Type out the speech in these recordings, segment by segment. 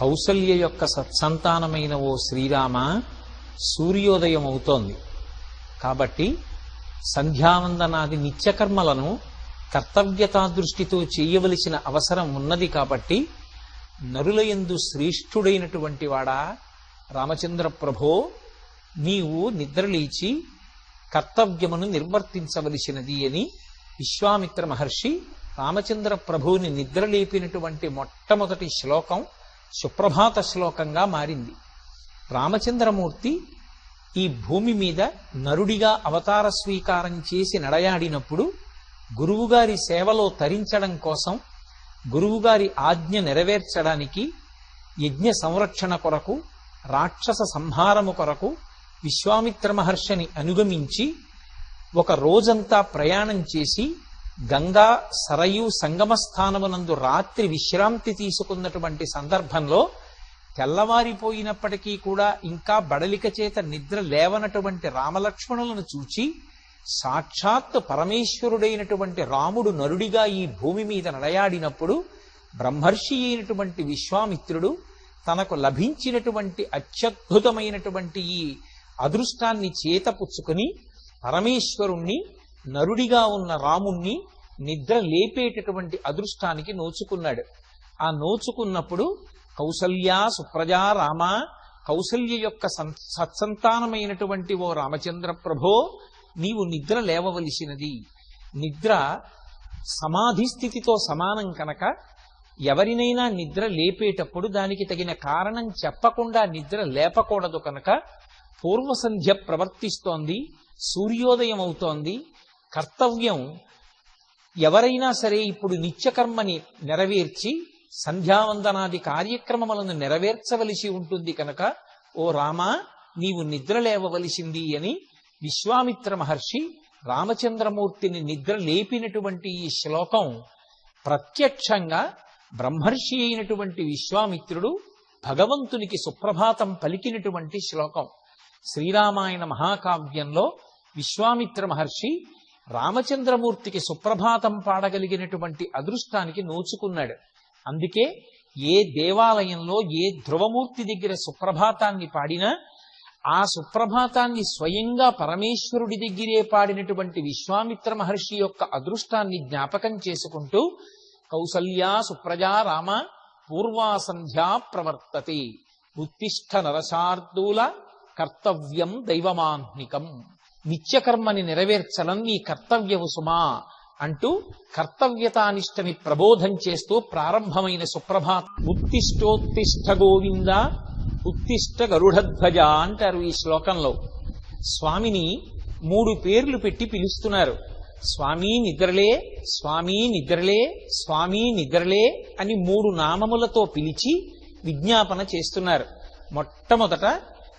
కౌసల్య యొక్క సత్సంతానమైన ఓ శ్రీరామ, సూర్యోదయం అవుతోంది కాబట్టి సంధ్యావందనాది నిత్యకర్మలను కర్తవ్యతా దృష్టితో చేయవలసిన అవసరం ఉన్నది. కాబట్టి నరులయందు శ్రేష్ఠుడైనటువంటి వాడా రామచంద్ర ప్రభో, నీవు నిద్రలేచి కర్తవ్యమును నిర్వర్తించవలసినది అని విశ్వామిత్ర మహర్షి రామచంద్ర ప్రభువుని నిద్రలేపినటువంటి మొట్టమొదటి శ్లోకం సుప్రభాత శ్లోకంగా మారింది. రామచంద్రమూర్తి ఈ భూమి మీద నరుడిగా అవతార స్వీకారం చేసి నడయాడినప్పుడు గురువుగారి సేవలో తరించడం కోసం, గురువుగారి ఆజ్ఞ నెరవేర్చడానికి, యజ్ఞ సంరక్షణ కొరకు, రాక్షస సంహారము కొరకు విశ్వామిత్ర మహర్షిని అనుగమించి ఒక రోజంతా ప్రయాణం చేసి గంగా సరయు సంగమ స్థానమునందు రాత్రి విశ్రాంతి తీసుకున్నటువంటి సందర్భంలో తెల్లవారిపోయినప్పటికీ కూడా ఇంకా బడలిక చేత నిద్ర లేవనటువంటి రామలక్ష్మణులను చూచి సాక్షాత్ పరమేశ్వరుడైనటువంటి రాముడు నరుడిగా ఈ భూమి మీద నడయాడినప్పుడు బ్రహ్మర్షి అయినటువంటి విశ్వామిత్రుడు తనకు లభించినటువంటి అత్యద్భుతమైనటువంటి ఈ అదృష్టాన్ని చేతపుచ్చుకుని పరమేశ్వరుణ్ణి, నరుడిగా ఉన్న రాముణ్ణి నిద్ర లేపేటటువంటి అదృష్టానికి నోచుకున్నాడు. ఆ నోచుకున్నప్పుడు కౌసల్య సుప్రజా రామ, కౌసల్య యొక్క సత్సంతానమైనటువంటి ఓ రామచంద్ర ప్రభో, నీవు నిద్ర లేవవలసినది. నిద్ర సమాధి స్థితితో సమానం కనుక ఎవరినైనా నిద్ర లేపేటప్పుడు దానికి తగిన కారణం చెప్పకుండా నిద్ర లేపకూడదు. కనుక పూర్వసంధ్య ప్రవర్తిస్తోంది, సూర్యోదయం అవుతోంది. కర్తవ్యం ఎవరైనా సరే ఇప్పుడు నిత్యకర్మని నెరవేర్చి సంధ్యావందనాది కార్యక్రమములను నెరవేర్చవలసి ఉంటుంది. కనుక ఓ రామా, నీవు నిద్ర లేవవలసింది అని విశ్వామిత్ర మహర్షి రామచంద్రమూర్తిని నిద్ర లేపినటువంటి ఈ శ్లోకం ప్రత్యక్షంగా బ్రహ్మర్షి అయినటువంటి విశ్వామిత్రుడు భగవంతునికి సుప్రభాతం పలికినటువంటి శ్లోకం. శ్రీరామాయణ మహాకావ్యంలో విశ్వామిత్ర మహర్షి రామచంద్రమూర్తికి సుప్రభాతం పాడగలిగినటువంటి అదృష్టానికి నోచుకున్నాడు. అందుకే ఏ దేవాలయంలో ఏ ధ్రువమూర్తి దగ్గర సుప్రభాతాన్ని పాడినా ఆ సుప్రభాతాన్ని స్వయంగా పరమేశ్వరుడి దగ్గరే పాడినటువంటి విశ్వామిత్ర మహర్షి యొక్క అదృష్టాన్ని జ్ఞాపకం చేసుకుంటూ కౌసల్యా సుప్రజా రామ పూర్వా సంధ్యా ప్రవర్తతే ఉత్తిష్ఠ నరశార్దూల కర్తవ్యం దైవమాహ్నికం. నిత్యకర్మని నెరవేర్చడం నీ కర్తవ్యము సుమా అంటూ కర్తవ్యతానిష్టని ప్రబోధం చేస్తూ ప్రారంభమైన సుప్రభాత. ఉత్తిష్టోత్తిష్ఠ గోవింద ఉత్తిష్ఠ గరుడధ్వజ అంటారు ఈ శ్లోకంలో. స్వామిని 3 పేర్లు పెట్టి పిలుస్తున్నారు. స్వామి నిద్రలే, స్వామి నిద్రలే, స్వామి నిద్రలే అని 3 నామములతో పిలిచి విజ్ఞాపన చేస్తున్నారు. మొట్టమొదట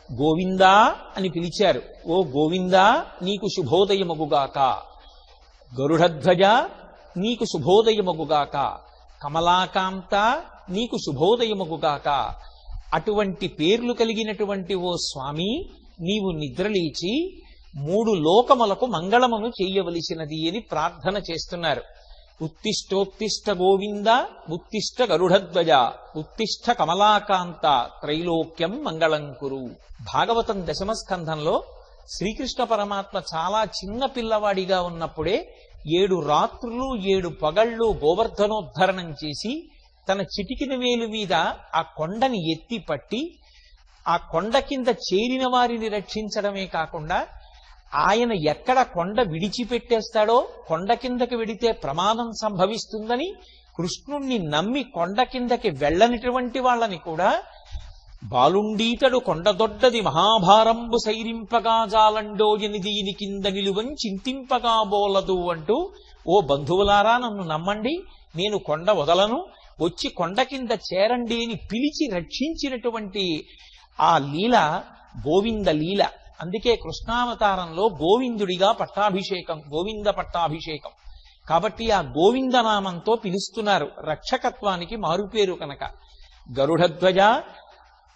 గోవిందా అని పిలిచారు. ఓ గోవిందా, నీకు శుభోదయమగుగాక. గరుడధ్వజ, నీకు శుభోదయమగుగాక. కమలాకాంత, నీకు శుభోదయమగుగాక. అటువంటి పేర్లు కలిగినటువంటి ఓ స్వామి, నీవు నిద్రలేచి 3 లోకములకు మంగళమును చేయవలసినది అని ప్రార్థన చేస్తున్నారు. ఉత్తిష్టోత్తిష్ట గోవింద ఉత్తిష్ట గరుడధ్వజ ఉత్తిష్ట కమలాకాంత త్రైలోక్యం మంగళం కురు. భాగవతం 10వ స్కంధంలో శ్రీకృష్ణ పరమాత్మ చాలా చిన్న పిల్లవాడిగా ఉన్నప్పుడే 7 రాత్రులు 7 పగళ్ళు గోవర్ధనోద్ధరణం చేసి తన చిటికిన వేలు మీద ఆ కొండని ఎత్తి పట్టి ఆ కొండ కింద చేరిన వారిని రక్షించడమే కాకుండా ఆయన ఎక్కడ కొండ విడిచిపెట్టేస్తాడో, కొండ కిందకి వెడితే ప్రమాదం సంభవిస్తుందని కృష్ణుణ్ణి నమ్మి కొండ కిందకి వెళ్ళనిటువంటి వాళ్ళని కూడా బాలుండీతడు కొండదొడ్డది మహాభారంబు సైరింపగా జాలండోయని దీని కింద నిలువని చింతింపగా బోలదు అంటూ, ఓ బంధువులారా నన్ను నమ్మండి, నేను కొండ వదలను, వచ్చి కొండ కింద చేరండి అని పిలిచి రక్షించినటువంటి ఆ లీల గోవింద లీల. అందుకే కృష్ణావతారంలో గోవిందుడిగా పట్టాభిషేకం, గోవింద పట్టాభిషేకం. కాబట్టి ఆ గోవిందనామంతో పిలుస్తున్నారు, రక్షకత్వానికి మారుపేరు కనుక. గరుడధ్వజ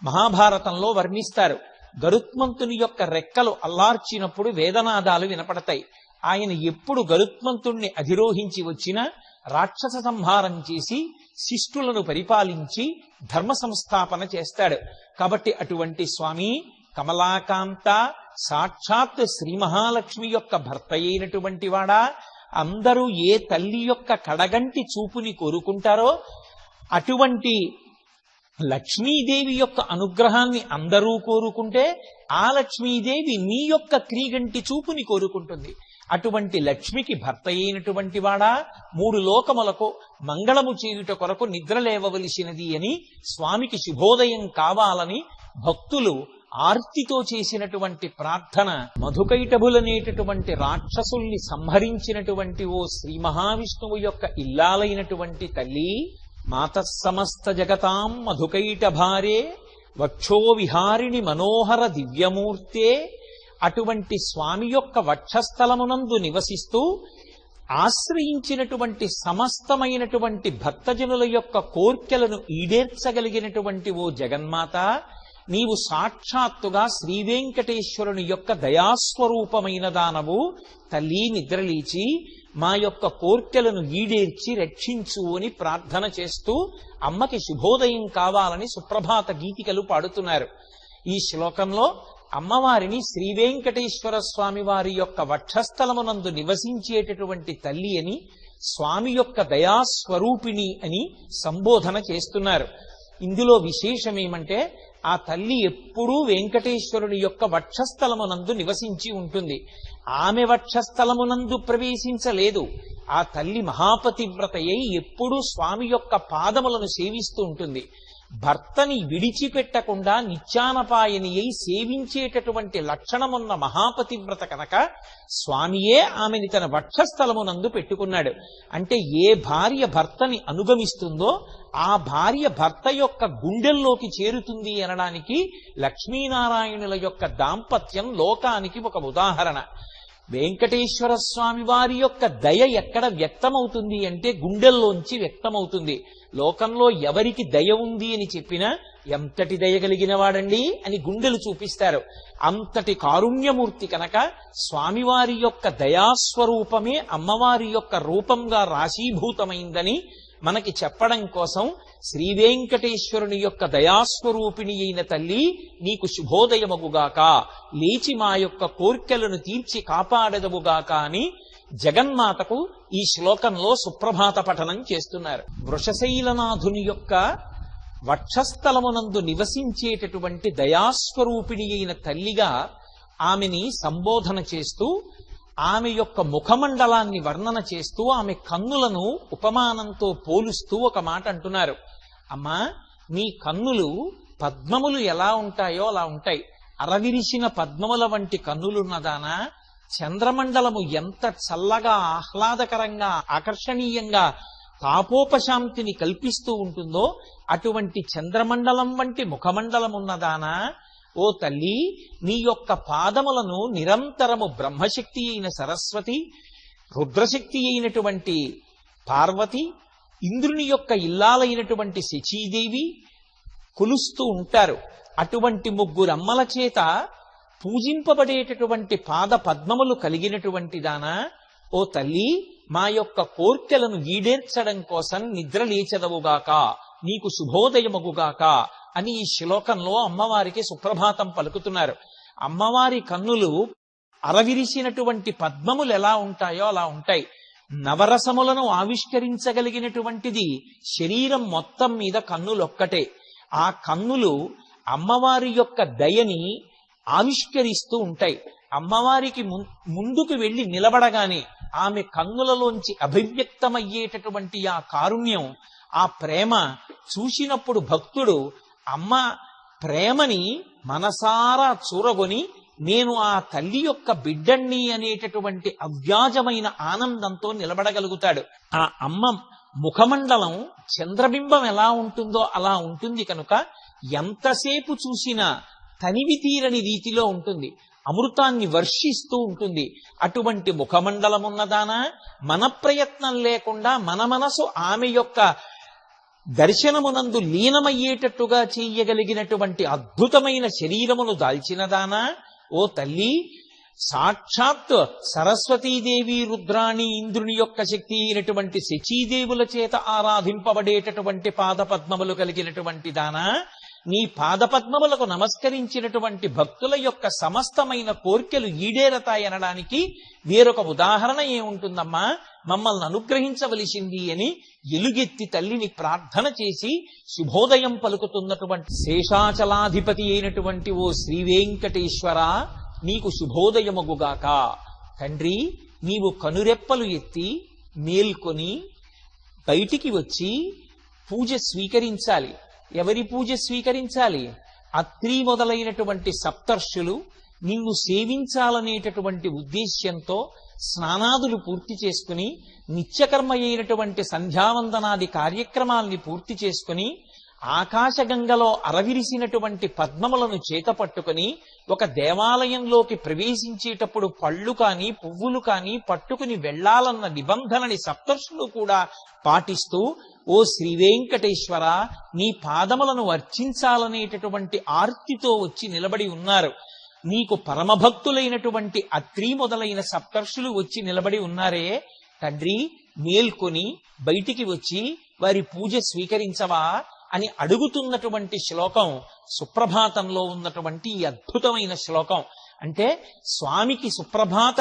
మహాభారతంలో వర్ణిస్తారు. గరుత్మంతుని యొక్క రెక్కలు అల్లార్చినప్పుడు వేదనాదాలు వినపడతాయి. ఆయన ఎప్పుడు గరుత్మంతుణ్ణి అధిరోహించి వచ్చినా రాక్షస సంహారం చేసి శిష్టులను పరిపాలించి ధర్మ సంస్థాపన చేస్తాడు. కాబట్టి అటువంటి స్వామి కమలాకాంత సాక్షాత్ శ్రీ మహాలక్ష్మి యొక్క భర్త అయినటువంటి వాడా, అందరూ ఏ తల్లి యొక్క కడగంటి చూపుని కోరుకుంటారో అటువంటి లక్ష్మీదేవి యొక్క అనుగ్రహాన్ని అందరూ కోరుకుంటే ఆ లక్ష్మీదేవి నీ యొక్క క్రీగంటి చూపుని కోరుకుంటుంది. అటువంటి లక్ష్మికి భర్త అయినటువంటి వాడా, 3 లోకములకు మంగళము చేయుట కొరకు నిద్ర లేవవలసినది అని స్వామికి శుభోదయం కావాలని భక్తులు ఆర్తితో చేసినటువంటి ప్రార్థన. మధుకైటభులనేటటువంటి రాక్షసుల్ని సంహరించినటువంటి ఓ శ్రీ మహావిష్ణువు యొక్క ఇల్లాలైనటువంటి తల్లి, మాతః సమస్త జగతాం మధుకైటభారే వక్షో విహారిణి మనోహర దివ్యమూర్తే, అటువంటి స్వామి యొక్క వక్షస్థలమునందు నివసిస్తూ ఆశ్రయించినటువంటి సమస్తమైనటువంటి భక్తజనుల యొక్క కోర్కెలను ఈడేర్చగలిగినటువంటి ఓ జగన్మాత, నీవు సాక్షాత్తుగా శ్రీవేంకటేశ్వరుని యొక్క దయాస్వరూపమైన దానవు. తల్లి నిద్రలేచి మా యొక్క కోర్కెలను ఈడేర్చి రక్షించు అని ప్రార్థన చేస్తూ అమ్మకి శుభోదయం కావాలని సుప్రభాత గీతికలు పాడుతున్నారు. ఈ శ్లోకంలో అమ్మవారిని శ్రీవేంకటేశ్వర స్వామి వారి యొక్క వక్షస్థలమునందు నివసించేటటువంటి తల్లి అని, స్వామి యొక్క దయాస్వరూపిణి అని సంబోధన చేస్తున్నారు. ఇందులో విశేషమేమంటే ఆ తల్లి ఎప్పుడూ వెంకటేశ్వరుని యొక్క వక్షస్థలమునందు నివసించి ఉంటుంది. ఆమె వక్షస్థలమునందు ప్రవేశించలేదు. ఆ తల్లి మహాపతివ్రతయై ఎప్పుడూ స్వామి యొక్క పాదములను సేవిస్తూ ఉంటుంది. భర్తని విడిచిపెట్టకుండా నిత్యానపాయని అయి సేవించేటటువంటి లక్షణమున్న మహాపతివ్రత కనుక స్వామియే ఆమెని తన వక్షస్థలమునందు పెట్టుకున్నాడు. అంటే ఏ భార్య భర్తని అనుగమిస్తుందో ఆ భార్య భర్త యొక్క గుండెల్లోకి చేరుతుంది అనడానికి లక్ష్మీనారాయణుల యొక్క దాంపత్యం లోకానికి ఒక ఉదాహరణ. వెంకటేశ్వర స్వామి వారి యొక్క దయ ఎక్కడ వ్యక్తమవుతుంది అంటే గుండెల్లోంచి వ్యక్తమవుతుంది. లోకంలో ఎవరికి దయ ఉంది అని చెప్పినా ఎంతటి దయ కలిగిన వాడండి అని గుండెలు చూపిస్తారు. అంతటి కారుణ్యమూర్తి కనుక స్వామివారి యొక్క దయాస్వరూపమే అమ్మవారి యొక్క రూపంగా రాశీభూతమైందని మనకి చెప్పడం కోసం శ్రీ వెంకటేశ్వరుని యొక్క దయాస్వరూపిణి అయిన తల్లి నీకు శుభోదయమగుగాక, లేచి మా యొక్క కోర్కెలను తీర్చి కాపాడదవుగాక అని జగన్మాతకు ఈ శ్లోకంలో సుప్రభాత పఠనం చేస్తున్నారు. వృషశైలనాథుని యొక్క వక్షస్థలమునందు నివసించేటటువంటి దయాస్వరూపిణి అయిన తల్లిగా ఆమెని సంబోధన చేస్తూ ఆమె యొక్క ముఖమండలాన్ని వర్ణన చేస్తూ ఆమె కన్నులను ఉపమానంతో పోలుస్తూ ఒక మాట అంటున్నారు. అమ్మా, నీ కన్నులు పద్మములు ఎలా ఉంటాయో అలా ఉంటాయి. అరవిరిసిన పద్మముల వంటి కన్నులున్నదానా, చంద్రమండలము ఎంత చల్లగా ఆహ్లాదకరంగా ఆకర్షణీయంగా తాపోపశాంతిని కల్పిస్తూ ఉంటుందో అటువంటి చంద్రమండలం వంటి ముఖమండలం ఉన్నదానా, ఓ తల్లి, నీ యొక్క పాదములను నిరంతరము బ్రహ్మశక్తి అయిన సరస్వతి, రుద్రశక్తి అయినటువంటి పార్వతి, ఇంద్రుని యొక్క ఇల్లాలైనటువంటి శచీదేవి కొలుస్తూ ఉంటారు. అటువంటి 3 అమ్మల చేత పూజింపబడేటటువంటి పాద పద్మములు కలిగినటువంటి దానా, ఓ తల్లి, మా యొక్క కోర్కెలను ఈడేర్చడం కోసం నిద్రలేచెదవుగాక, నీకు శుభోదయమగుగాక అని ఈ శ్లోకంలో అమ్మవారికి సుప్రభాతం పలుకుతున్నారు. అమ్మవారి కన్నులు అరవిరిసినటువంటి పద్మములు ఎలా ఉంటాయో అలా ఉంటాయి. నవరసములను ఆవిష్కరించగలిగినటువంటిది శరీరం మొత్తం మీద కన్నులొక్కటే. ఆ కన్నులు అమ్మవారి యొక్క దయని ఆవిష్కరిస్తూ ఉంటాయి. అమ్మవారికి ముందుకు వెళ్లి నిలబడగానే ఆమె కన్నులలోంచి అభివ్యక్తమయ్యేటటువంటి ఆ కారుణ్యం, ఆ ప్రేమ చూసినప్పుడు భక్తుడు అమ్మ ప్రేమని మనసారా చూరగొని నేను ఆ తల్లి యొక్క బిడ్డణ్ణి అనేటటువంటి అవ్యాజమైన ఆనందంతో నిలబడగలుగుతాడు. ఆ అమ్మ ముఖమండలం చంద్రబింబం ఎలా ఉంటుందో అలా ఉంటుంది కనుక ఎంతసేపు చూసినా తనివి తీరని రీతిలో ఉంటుంది, అమృతాన్ని వర్షిస్తూ ఉంటుంది. అటువంటి ముఖమండలమున్నదానా, మన ప్రయత్నం లేకుండా మన మనసు ఆమె యొక్క దర్శనమునందు లీనమయ్యేటట్టుగా చేయగలిగినటువంటి అద్భుతమైన శరీరమును దాల్చినదానా, ఓ తల్లి, సాక్షాత్ సరస్వతీదేవి, రుద్రాణి, ఇంద్రుని యొక్క శక్తి అయినటువంటి శచీదేవుల చేత ఆరాధింపబడేటటువంటి పాదపద్మములు కలిగినటువంటి దానా, నీ పాదపద్మములకు నమస్కరించినటువంటి భక్తుల యొక్క సమస్తమైన కోర్కెలు ఈడేరతాయనడానికి వేరొక ఉదాహరణ ఏముంటుందమ్మా? మమ్మల్ని అనుగ్రహించవలసింది అని ఎలుగెత్తి తల్లిని ప్రార్థన చేసి శుభోదయం పలుకుతున్నటువంటి శేషాచలాధిపతి అయినటువంటి ఓ శ్రీ వెంకటేశ్వర, నీకు శుభోదయమగుగాక. తండ్రి, నీవు కనురెప్పలు ఎత్తి మేల్కొని బయటికి వచ్చి పూజ స్వీకరించాలి. ఎవరి పూజ స్వీకరించాలి? అత్రి మొదలైనటువంటి సప్తర్షులు నిన్ను సేవించాలనేటటువంటి ఉద్దేశ్యంతో స్నానాదులు పూర్తి చేసుకుని నిత్యకర్మ అయినటువంటి సంధ్యావందనాది కార్యక్రమాల్ని పూర్తి చేసుకుని ఆకాశగంగలో అరవిరిసినటువంటి పద్మములను చేత పట్టుకుని ఒక దేవాలయంలోకి ప్రవేశించేటప్పుడు పళ్ళు కాని పువ్వులు కాని పట్టుకుని వెళ్లాలన్న నిబంధనని సప్తర్షులు కూడా పాటిస్తూ, ఓ శ్రీ వెంకటేశ్వర, నీ పాదములను అర్చించాలనేటటువంటి ఆర్తితో వచ్చి నిలబడి ఉన్నారు. నీకు పరమభక్తులైనటువంటి అత్రి మొదలైన సప్తర్షులు వచ్చి నిలబడి ఉన్నారే, తండ్రి మేల్కొని బయటికి వచ్చి వారి పూజ స్వీకరించవా అని అడుగుతున్నటువంటి శ్లోకం సుప్రభాతంలో ఉన్నటువంటి ఈ అద్భుతమైన శ్లోకం. అంటే స్వామికి సుప్రభాత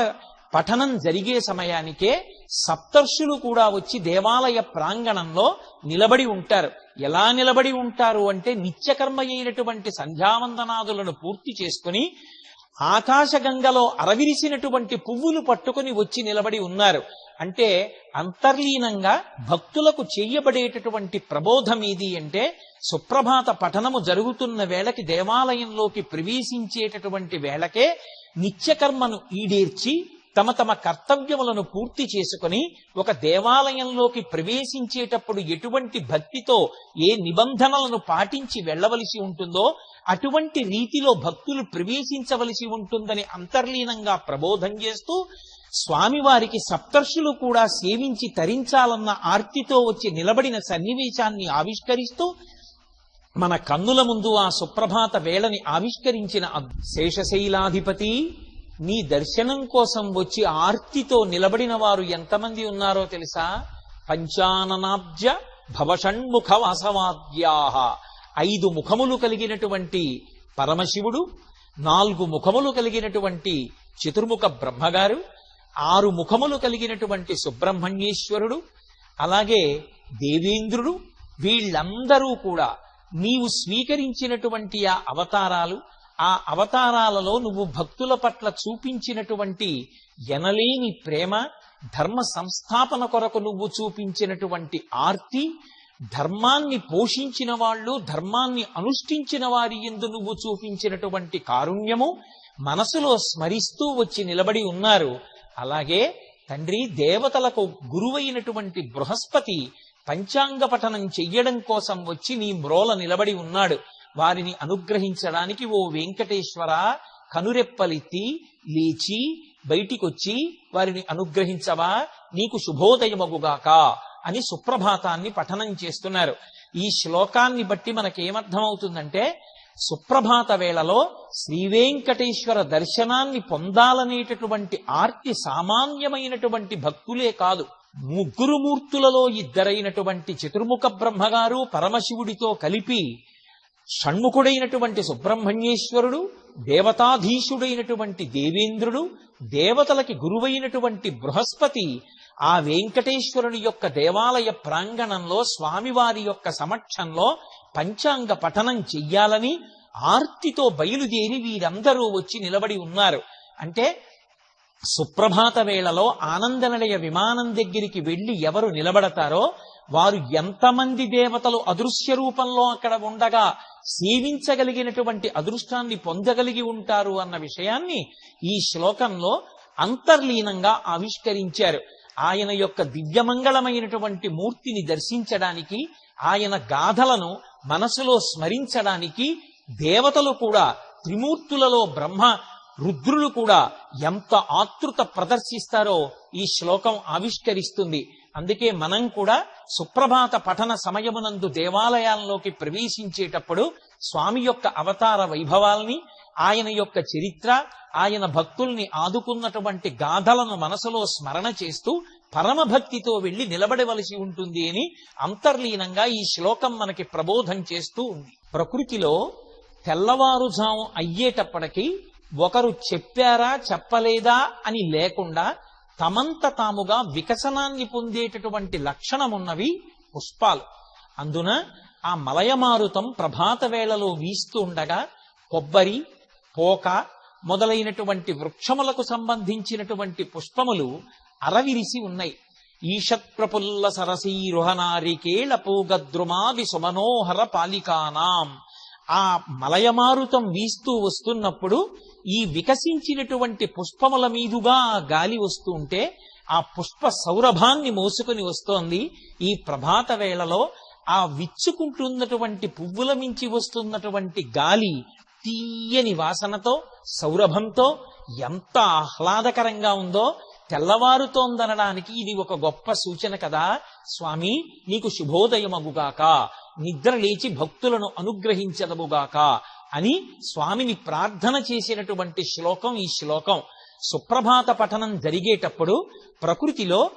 పఠనం జరిగే సమయానికే సప్తర్షులు కూడా వచ్చి దేవాలయ ప్రాంగణంలో నిలబడి ఉంటారు. ఎలా నిలబడి ఉంటారు అంటే, నిత్యకర్మ అయినటువంటి సంధ్యావందనాదులను పూర్తి చేసుకుని ఆకాశగంగలో అరవిరిసినటువంటి పువ్వులు పట్టుకుని వచ్చి నిలబడి ఉన్నారు. అంటే అంతర్లీనంగా భక్తులకు చేయబడేటటువంటి ప్రబోధం ఏది అంటే, సుప్రభాత పఠనము జరుగుతున్న వేళకి దేవాలయంలోకి ప్రవేశించేటటువంటి వేళకే నిత్యకర్మను ఈడేర్చి తమ తమ కర్తవ్యములను పూర్తి చేసుకుని ఒక దేవాలయంలోకి ప్రవేశించేటప్పుడు ఎటువంటి భక్తితో ఏ నిబంధనలను పాటించి వెళ్ళవలసి ఉంటుందో అటువంటి రీతిలో భక్తులు ప్రవేశించవలసి ఉంటుందని అంతర్లీనంగా ప్రబోధం చేస్తూ, స్వామివారికి సప్తర్షులు కూడా సేవించి తరించాలన్న ఆర్తితో వచ్చి నిలబడిన సన్నివేశాన్ని ఆవిష్కరిస్తూ మన కన్నుల ముందు ఆ సుప్రభాత వేళని ఆవిష్కరించిన శేషశైలాధిపతి, నీ దర్శనం కోసం వచ్చి ఆర్తితో నిలబడిన వారు ఎంతమంది ఉన్నారో తెలుసా? పంచాననాబ్జ భవషణ్ముఖ వాసవాద్యాహ. 5 ముఖములు కలిగినటువంటి పరమశివుడు, 4 ముఖములు కలిగినటువంటి చతుర్ముఖ బ్రహ్మగారు, 6 ముఖములు కలిగినటువంటి సుబ్రహ్మణ్యేశ్వరుడు, అలాగే దేవేంద్రుడు, వీళ్ళందరూ కూడా నీవు స్వీకరించినటువంటి ఆ అవతారాలు, ఆ అవతారాలలో నువ్వు భక్తుల పట్ల చూపించినటువంటి ఎనలేని ప్రేమ, ధర్మ సంస్థాపన కొరకు నువ్వు చూపించినటువంటి ఆర్తి, ధర్మాన్ని పోషించిన వాళ్ళు, ధర్మాన్ని అనుష్ఠించిన వారి యందు నువ్వు చూపించినటువంటి కారుణ్యము మనసులో స్మరిస్తూ వచ్చి నిలబడి ఉన్నారు. అలాగే తండ్రి, దేవతలకు గురువైనటువంటి బృహస్పతి పంచాంగ పఠనం చెయ్యడం కోసం వచ్చి నీ మ్రోల నిలబడి ఉన్నాడు. వారిని అనుగ్రహించడానికి ఓ వెంకటేశ్వర, కనురెప్పలెత్తి లేచి బయటికొచ్చి వారిని అనుగ్రహించవా, నీకు శుభోదయమగుగాక అని సుప్రభాతాన్ని పఠనం చేస్తున్నారు. ఈ శ్లోకాన్ని బట్టి మనకేమర్థమవుతుందంటే, సుప్రభాత వేళలో శ్రీవేంకటేశ్వర దర్శనాన్ని పొందాలనేటటువంటి ఆర్తి సామాన్యమైనటువంటి భక్తులే కాదు. 3 మూర్తులలో 2 చతుర్ముఖ బ్రహ్మగారు పరమశివుడితో కలిపి షణ్ముఖుడైనటువంటి సుబ్రహ్మణ్యేశ్వరుడు, దేవతాధీశుడైనటువంటి దేవేంద్రుడు, దేవతలకి గురువైనటువంటి బృహస్పతి ఆ వెంకటేశ్వరుని యొక్క దేవాలయ ప్రాంగణంలో స్వామివారి యొక్క సమక్షంలో పంచాంగ పఠనం చెయ్యాలని ఆర్తితో బయలుదేరి వీరందరూ వచ్చి నిలబడి ఉన్నారు. అంటే సుప్రభాత వేళలో ఆనందనిలయ విమానం దగ్గరికి వెళ్లి ఎవరు నిలబడతారో వారు ఎంతమంది దేవతలు అదృశ్య రూపంలో అక్కడ ఉండగా సేవించగలిగినటువంటి అదృష్టాన్ని పొందగలిగి ఉంటారు అన్న విషయాన్ని ఈ శ్లోకంలో అంతర్లీనంగా ఆవిష్కరించారు. ఆయన యొక్క దివ్యమంగళమైనటువంటి మూర్తిని దర్శించడానికి, ఆయన గాథలను మనసులో స్మరించడానికి దేవతలు కూడా, త్రిమూర్తులలో బ్రహ్మ రుద్రులు కూడా ఎంత ఆతృత ప్రదర్శిస్తారో ఈ శ్లోకం ఆవిష్కరిస్తుంది. అందుకే మనం కూడా సుప్రభాత పఠన సమయమునందు దేవాలయాల్లోకి ప్రవేశించేటప్పుడు స్వామి యొక్క అవతార వైభవాల్ని, ఆయన యొక్క చరిత్ర, ఆయన భక్తుల్ని ఆదుకున్నటువంటి గాథలను మనసులో స్మరణ చేస్తూ పరమభక్తితో వెళ్లి నిలబడవలసి ఉంటుంది అని అంతర్లీనంగా ఈ శ్లోకం మనకి ప్రబోధం చేస్తూ ఉంది. ప్రకృతిలో తెల్లవారుజాము అయ్యేటప్పటికీ ఒకరు చెప్పారా చెప్పలేదా అని లేకుండా తమంత తాముగా వికసనాన్ని పొందేటటువంటి లక్షణమున్నవి పుష్పాలు. అందున ఆ మలయమారుతం ప్రభాత వేళలో వీస్తూ ఉండగా కొబ్బరి, పోక మొదలైనటువంటి వృక్షములకు సంబంధించినటువంటి పుష్పములు అరవిరిసి ఉన్నాయి. ఈషత్ ప్రపుల్ల సరసీరుహనారికేళ పూగద్రుమాది సుమనోహర పాలికానాం. ఆ మలయమారుతం వీస్తూ వస్తున్నప్పుడు ఈ వికసించినటువంటి పుష్పముల మీదుగా గాలి వస్తూ ఉంటే ఆ పుష్ప సౌరభాన్ని మోసుకుని వస్తోంది. ఈ ప్రభాత వేళలో ఆ విచ్చుకుంటున్నటువంటి పువ్వుల మించి వస్తున్నటువంటి గాలి తీయని వాసనతో సౌరభంతో ఎంత ఆహ్లాదకరంగా ఉందో తెల్లవారుతోందనడానికి ఇది ఒక గొప్ప సూచన కదా. స్వామి నీకు శుభోదయమగుగాక, నిద్ర లేచి భక్తులను అనుగ్రహించదముగాక అని స్వామిని ప్రార్థన చేసినటువంటి శ్లోకం ఈ శ్లోకం. సుప్రభాత పఠనం జరిగేటప్పుడు ప్రకృతిలో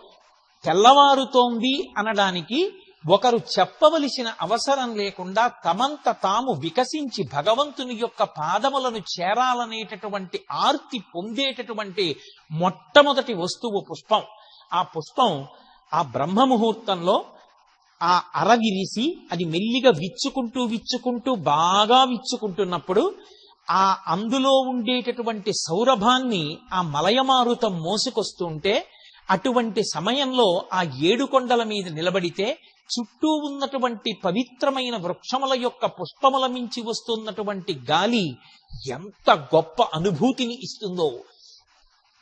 తెల్లవారుతోంది అనడానికి ఒకరు చెప్పవలసిన అవసరం లేకుండా తమంత తాము వికసించి భగవంతుని యొక్క పాదములను చేరాలనేటటువంటి ఆర్తి పొందేటటువంటి మొట్టమొదటి వస్తువు పుష్పం. ఆ పుష్పం ఆ బ్రహ్మముహూర్తంలో ఆ అరవిరిసి అది మెల్లిగా విచ్చుకుంటూ బాగా విచ్చుకుంటున్నప్పుడు ఆ అందులో ఉండేటటువంటి సౌరభాన్ని ఆ మలయమారుతం మోసుకొస్తుంటే అటువంటి సమయంలో ఆ ఏడుకొండల మీద నిలబడితే చుట్టూ ఉన్నటువంటి పవిత్రమైన వృక్షముల యొక్క పుష్పముల మించి వస్తున్నటువంటి గాలి ఎంత గొప్ప అనుభూతిని ఇస్తుందో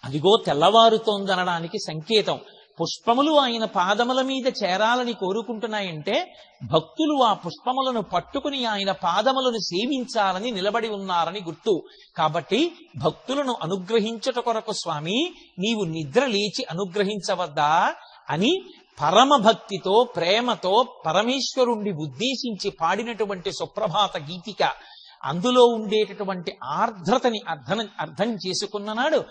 అదిగో తెల్లవారుతోందనడానికి సంకేతం. పుష్పములు ఆయన పాదముల మీద చేరాలని కోరుకుంటున్నాయంటే భక్తులు ఆ పుష్పములను పట్టుకుని ఆయన పాదములను సేవించాలని నిలబడి ఉన్నారని గుర్తు. కాబట్టి భక్తులను అనుగ్రహించుట కొరకు స్వామి నీవు నిద్ర లేచి అనుగ్రహించవద్దా అని పరమభక్తితో ప్రేమతో పరమేశ్వరుణ్ణి ఉద్దేశించి పాడినటువంటి సుప్రభాత గీతిక. అందులో ఉండేటటువంటి ఆర్ద్రతని అర్థం చేసుకున్ననాడు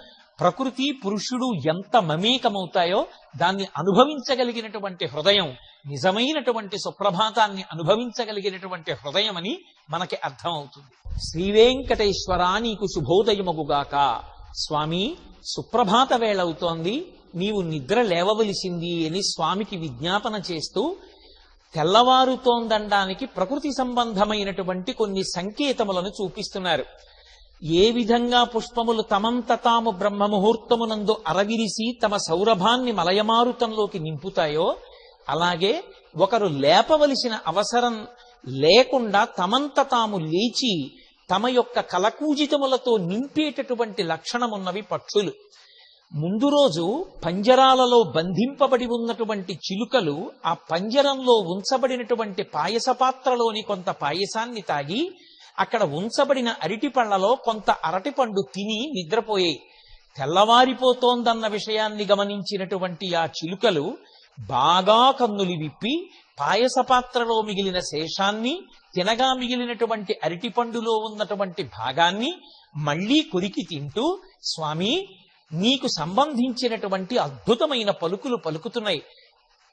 ప్రకృతి పురుషుడు ఎంత మమేకమవుతాయో దాన్ని అనుభవించగలిగినటువంటి హృదయం నిజమైనటువంటి సుప్రభాతాన్ని అనుభవించగలిగినటువంటి హృదయం అని మనకి అర్థమవుతుంది. శ్రీవేంకటేశ్వర నీకు శుభోదయమగుగాక. స్వామి సుప్రభాత వేళవుతోంది, నీవు నిద్ర లేవవలసింది అని స్వామికి విజ్ఞాపన చేస్తూ తెల్లవారుతోందనడానికి ప్రకృతి సంబంధమైనటువంటి కొన్ని సంకేతములను చూపిస్తున్నారు. ఏ విధంగా పుష్పములు తమంత తాము బ్రహ్మముహూర్తమునందు అరవిరిసి తమ సౌరభాన్ని మలయమారుతంలోకి నింపుతాయో అలాగే ఒకరు లేపవలసిన అవసరం లేకుండా తమంత తాము లేచి తమ యొక్క కలకూజితములతో నింపేటటువంటి లక్షణమున్నవి పక్షులు. ముందు రోజు పంజరాలలో బంధింపబడి ఉన్నటువంటి చిలుకలు ఆ పంజరంలో ఉంచబడినటువంటి పాయస పాత్రలోని కొంత పాయసాన్ని తాగి అక్కడ ఉంచబడిన అరటి పళ్లలో కొంత అరటిపండు తిని నిద్రపోయాయి. తెల్లవారిపోతోందన్న విషయాన్ని గమనించినటువంటి ఆ చిలుకలు బాగా కన్నులు విప్పి పాయస పాత్రలో మిగిలిన శేషాన్ని తినగా మిగిలినటువంటి అరటిపండులో ఉన్నటువంటి భాగాన్ని మళ్లీ కొరికి తింటూ స్వామి నీకు సంబంధించినటువంటి అద్భుతమైన పలుకులు పలుకుతున్నాయి,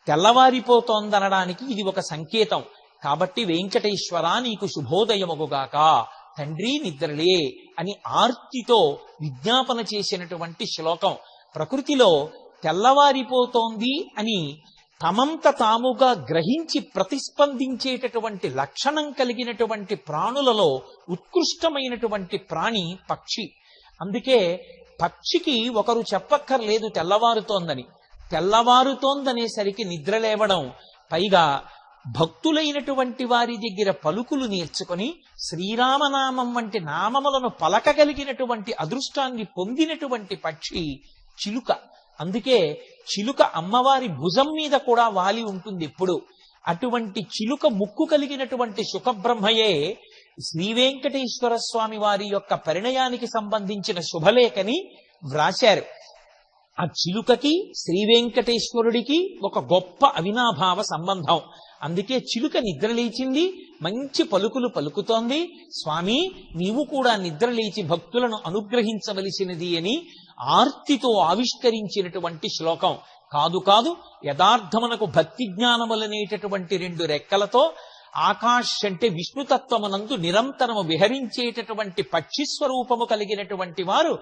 తెల్లవారిపోతోందనడానికి ఇది ఒక సంకేతం. కాబట్టి వెంకటేశ్వర నీకు శుభోదయమగుగాక, తండ్రి నిద్రలే అని ఆర్తితో విజ్ఞాపన చేసినటువంటి శ్లోకం. ప్రకృతిలో తెల్లవారిపోతోంది అని తమంత తాముగా గ్రహించి ప్రతిస్పందించేటటువంటి లక్షణం కలిగినటువంటి ప్రాణులలో ఉత్కృష్టమైనటువంటి ప్రాణి పక్షి. అందుకే పక్షికి ఒకరు చెప్పక్కర్లేదు తెల్లవారుతోందని. తెల్లవారుతోందనేసరికి నిద్రలేవడం, పైగా భక్తులైనటువంటి వారి దగ్గర పలుకులు నేర్చుకొని శ్రీరామనామం వంటి నామములను పలకగలిగినటువంటి అదృష్టాన్ని పొందినటువంటి పక్షి చిలుక. అందుకే చిలుక అమ్మవారి భుజం మీద కూడా వాలి ఉంటుంది ఎప్పుడు. అటువంటి చిలుక ముక్కు కలిగినటువంటి సుఖబ్రహ్మయే శ్రీవేంకటేశ్వర స్వామి వారి యొక్క పరిణయానికి సంబంధించిన శుభలేఖని వ్రాశారు. ఆ చిలుకకి శ్రీవేంకటేశ్వరుడికి ఒక గొప్ప అవినాభావ సంబంధం. అందుకే చిలుక నిద్రలేచింది, మంచి పలుకులు పలుకుతోంది. స్వామి, నీవు కూడా నిద్రలేచి భక్తులను అనుగ్రహించవలసినది అని ఆర్తితో ఆవిష్కరించినటువంటి శ్లోకం కాదు. కాదు, యథార్థమునకు భక్తి జ్ఞానములనేటటువంటి 2 రెక్కలతో ఆకాశ్ అంటే విష్ణుతత్వమునందు నిరంతరము విహరించేటటువంటి పక్షి స్వరూపము కలిగినటువంటి వారు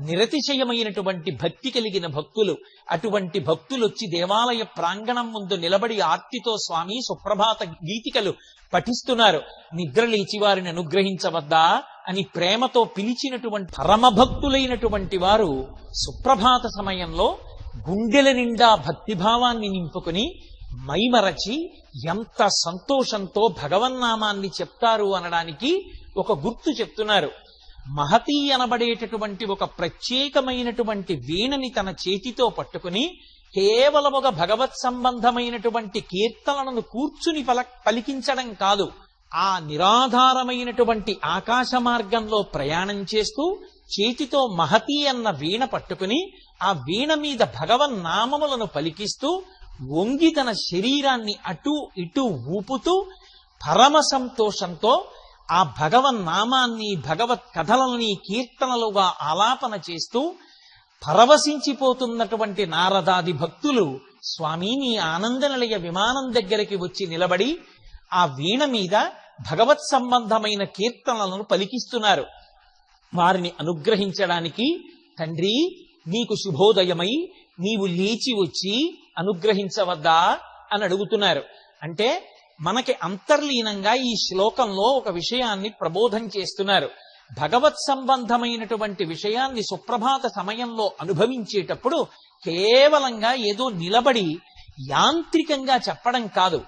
నిరతిశయమైనటువంటి భక్తి కలిగిన భక్తులు. అటువంటి భక్తులు వచ్చి దేవాలయ ప్రాంగణం ముందు నిలబడి ఆర్తితో స్వామి సుప్రభాత గీతికలు పఠిస్తున్నారు. నిద్రలేచి వారిని అనుగ్రహించవద్దా అని ప్రేమతో పిలిచినటువంటి పరమభక్తులైనటువంటి వారు సుప్రభాత సమయంలో గుండెల నిండా భక్తిభావాన్ని నింపుకుని మైమరచి ఎంత సంతోషంతో భగవన్నామాన్ని చెప్తారు అనడానికి ఒక గుర్తు చెప్తున్నారు. మహతి అనబడేటటువంటి ఒక ప్రత్యేకమైనటువంటి వీణని తన చేతితో పట్టుకుని కేవలముగా భగవత్ సంబంధమైనటువంటి కీర్తనలను కూర్చుని పలికించడం కాదు, ఆ నిరాధారమైనటువంటి ఆకాశ మార్గంలో ప్రయాణం చేస్తూ చేతితో మహతి అన్న వీణ పట్టుకుని ఆ వీణ మీద భగవన్నామములను పలికిస్తూ వంగి తన శరీరాన్ని అటూ ఇటూ ఊపుతూ పరమ సంతోషంతో ఆ భగవన్నామాన్ని భగవత్ కథలని కీర్తనలుగా ఆలాపన చేస్తూ పరవశించిపోతున్నటువంటి నారదాది భక్తులు స్వామి నీ ఆనందనిలయ విమానం దగ్గరికి వచ్చి నిలబడి ఆ వీణ మీద భగవత్ సంబంధమైన కీర్తనలను పలికిస్తున్నారు. వారిని అనుగ్రహించడానికి తండ్రి నీకు శుభోదయమై నీవు లేచి వచ్చి అనుగ్రహించవద్దా అని అడుగుతున్నారు. అంటే మనకి అంతర్లీనంగా ఈ శ్లోకంలో ఒక విషయాన్ని ప్రబోధం చేస్తున్నారు. భగవత్ సంబంధమైనటువంటి విషయాన్ని సుప్రభాత సమయంలో అనుభవించేటప్పుడు కేవలంగా ఏదో నిలబడి యాంత్రికంగా చెప్పడం కాదు,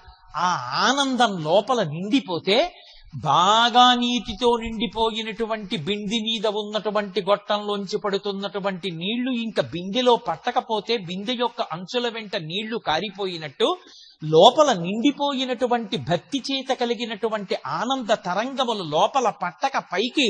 ఆ ఆనందం లోపల నిండిపోతే బాగా నీటితో నిండిపోయినటువంటి బింది మీద ఉన్నటువంటి గొట్టంలోంచి పడుతున్నటువంటి నీళ్లు ఇంకా బిందెలో పట్టకపోతే బిందె యొక్క అంచుల వెంట నీళ్లు కారిపోయినట్టు లోపల నిండిపోయినటువంటి భక్తి చేత కలిగినటువంటి ఆనంద తరంగములు లోపల పట్టక పైకి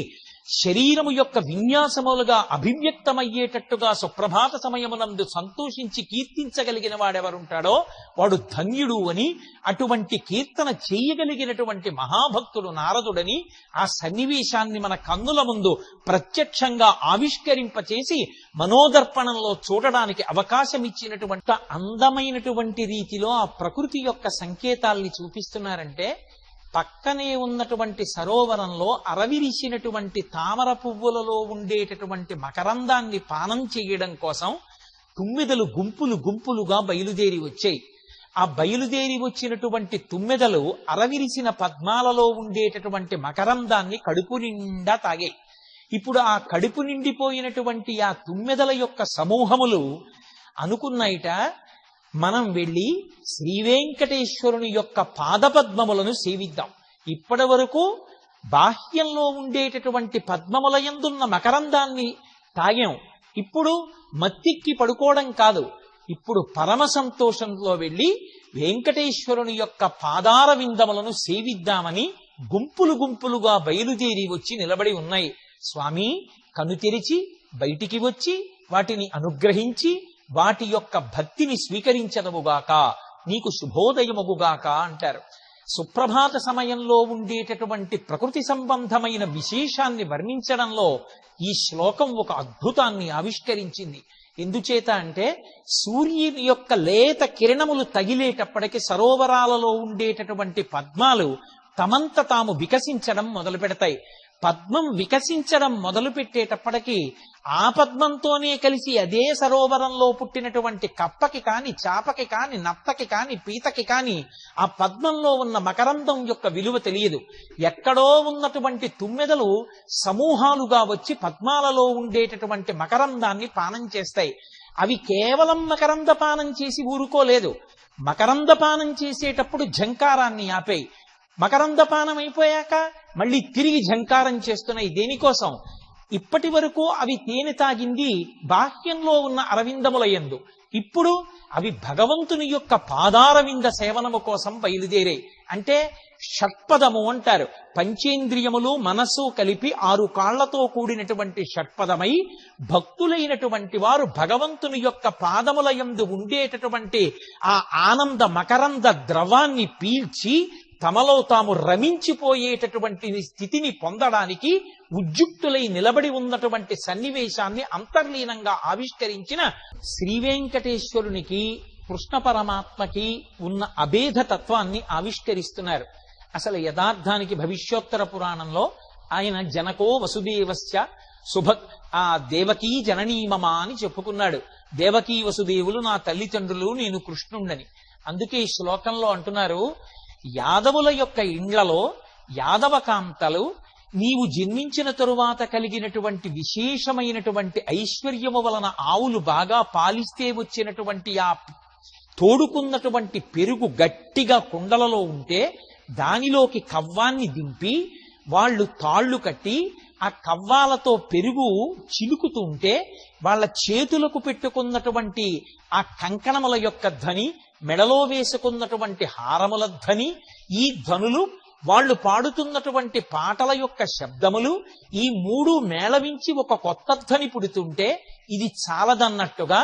శరీరము యొక్క విన్యాసములుగా అభివ్యక్తమయ్యేటట్టుగా సుప్రభాత సమయమునందు సంతోషించి కీర్తించగలిగిన వాడెవరుంటాడో వాడు ధన్యుడు అని, అటువంటి కీర్తన చేయగలిగినటువంటి మహాభక్తుడు నారదుడని ఆ సన్నివేశాన్ని మన కన్నుల ముందు ప్రత్యక్షంగా ఆవిష్కరింపచేసి మనోదర్పణంలో చూడడానికి అవకాశం ఇచ్చినటువంటి అందమైనటువంటి రీతిలో ఆ ప్రకృతి యొక్క సంకేతాల్ని చూపిస్తున్నారంటే, పక్కనే ఉన్నటువంటి సరోవరంలో అరవిరిసినటువంటి తామర పువ్వులలో ఉండేటటువంటి మకరందాన్ని పానం చేయడం కోసం తుమ్మెదలు గుంపులు గుంపులుగా బయలుదేరి వచ్చాయి. ఆ బయలుదేరి వచ్చినటువంటి తుమ్మెదలు అరవిరిసిన పద్మాలలో ఉండేటటువంటి మకరందాన్ని కడుపు నిండా తాగాయి. ఇప్పుడు ఆ కడుపు నిండిపోయినటువంటి ఆ తుమ్మెదల యొక్క సమూహములు అనుకున్నాయిట, మనం వెళ్ళి శ్రీవేంకటేశ్వరుని యొక్క పాదపద్మములను సేవిద్దాం. ఇప్పటి వరకు బాహ్యంలో ఉండేటటువంటి పద్మములయందున్న మకరందాన్ని తాగాం, ఇప్పుడు మత్తిక్కి పడుకోవడం కాదు, ఇప్పుడు పరమ సంతోషంలో వెళ్ళి వెంకటేశ్వరుని యొక్క పాదార విందములను సేవిద్దామని గుంపులు గుంపులుగా బయలుదేరి వచ్చి నిలబడి ఉన్నాయి. స్వామి కను తెరిచి బయటికి వచ్చి వాటిని అనుగ్రహించి వాటి యొక్క భక్తిని స్వీకరించదముగాక, నీకు శుభోదయముగాక అంటారు. సుప్రభాత సమయంలో ఉండేటటువంటి ప్రకృతి సంబంధమైన విశేషాన్ని వర్ణించడంలో ఈ శ్లోకం ఒక అద్భుతాన్ని ఆవిష్కరించింది. ఎందుచేత అంటే సూర్యుని యొక్క లేత కిరణములు తగిలేటప్పటికి సరోవరాలలో ఉండేటటువంటి పద్మాలు తమంత తాము వికసించడం మొదలు పెడతాయి. పద్మం వికసించడం మొదలు పెట్టేటప్పటికీ ఆ పద్మంతోనే కలిసి అదే సరోవరంలో పుట్టినటువంటి కప్పకి కాని, చాపకి కాని, నత్తకి కాని, పీతకి కాని ఆ పద్మంలో ఉన్న మకరందం యొక్క విలువ తెలియదు. ఎక్కడో ఉన్నటువంటి తుమ్మెదలు సమూహాలుగా వచ్చి పద్మాలలో ఉండేటటువంటి మకరందాన్ని పానం చేస్తాయి. అవి కేవలం మకరంద పానం చేసి ఊరుకోలేదు, మకరంద పానం చేసేటప్పుడు ఝంకారాన్ని ఆపేయి. మకరందపానం అయిపోయాక మళ్ళీ తిరిగి ఝంకారం చేస్తున్నాయి. దేనికోసం? ఇప్పటి వరకు అవి తేనె తాగింది బాహ్యంలో ఉన్న అరవిందములయందు, ఇప్పుడు అవి భగవంతుని యొక్క పాదారవింద సేవనము కోసం బయలుదేరాయి. అంటే షట్పదము అంటారు. పంచేంద్రియములు మనస్సు కలిపి 6 కాళ్లతో కూడినటువంటి షట్పదమై భక్తులైనటువంటి వారు భగవంతుని యొక్క పాదముల యందు ఉండేటటువంటి ఆ ఆనంద మకరంద ద్రవాన్ని పీల్చి తమలో తాము రమించిపోయేటటువంటి స్థితిని పొందడానికి ఉద్యుక్తులై నిలబడి ఉన్నటువంటి సన్నివేశాన్ని అంతర్లీనంగా ఆవిష్కరించిన శ్రీ వెంకటేశ్వరునికి కృష్ణ పరమాత్మకి ఉన్న అభేద తత్వాన్ని ఆవిష్కరిస్తున్నారు. అసలు యథార్థానికి భవిష్యోత్తర పురాణంలో ఆయన జనకో వసుదేవస్య ఆ దేవకీ జననీమమా అని చెప్పుకున్నాడు. దేవకీ వసుదేవులు నా తల్లిదండ్రులు, నేను కృష్ణుండని. అందుకే ఈ శ్లోకంలో అంటున్నారు, యాదవుల యొక్క ఇండ్లలో యాదవకాంతలు నీవు జన్మించిన తరువాత కలిగినటువంటి విశేషమైనటువంటి ఐశ్వర్యము వలన ఆవులు బాగా పాలిస్తే వచ్చినటువంటి ఆ తోడుకున్నటువంటి పెరుగు గట్టిగా కుండలలో ఉంటే దానిలోకి కవ్వాన్ని దింపి వాళ్ళు తాళ్లు కట్టి ఆ కవ్వాలతో పెరుగు చిలుకుతూ ఉంటే వాళ్ళ చేతులకు పెట్టుకున్నటువంటి ఆ కంకణముల యొక్క ధ్వని, మెడలో వేసుకున్నటువంటి హారముల ధ్వని, ఈ ధ్వనులు, వాళ్ళు పాడుతున్నటువంటి పాటల యొక్క శబ్దములు, ఈ మూడు మేళవించి ఒక కొత్త ధ్వని పుడుతుంటే ఇది చాలదన్నట్టుగా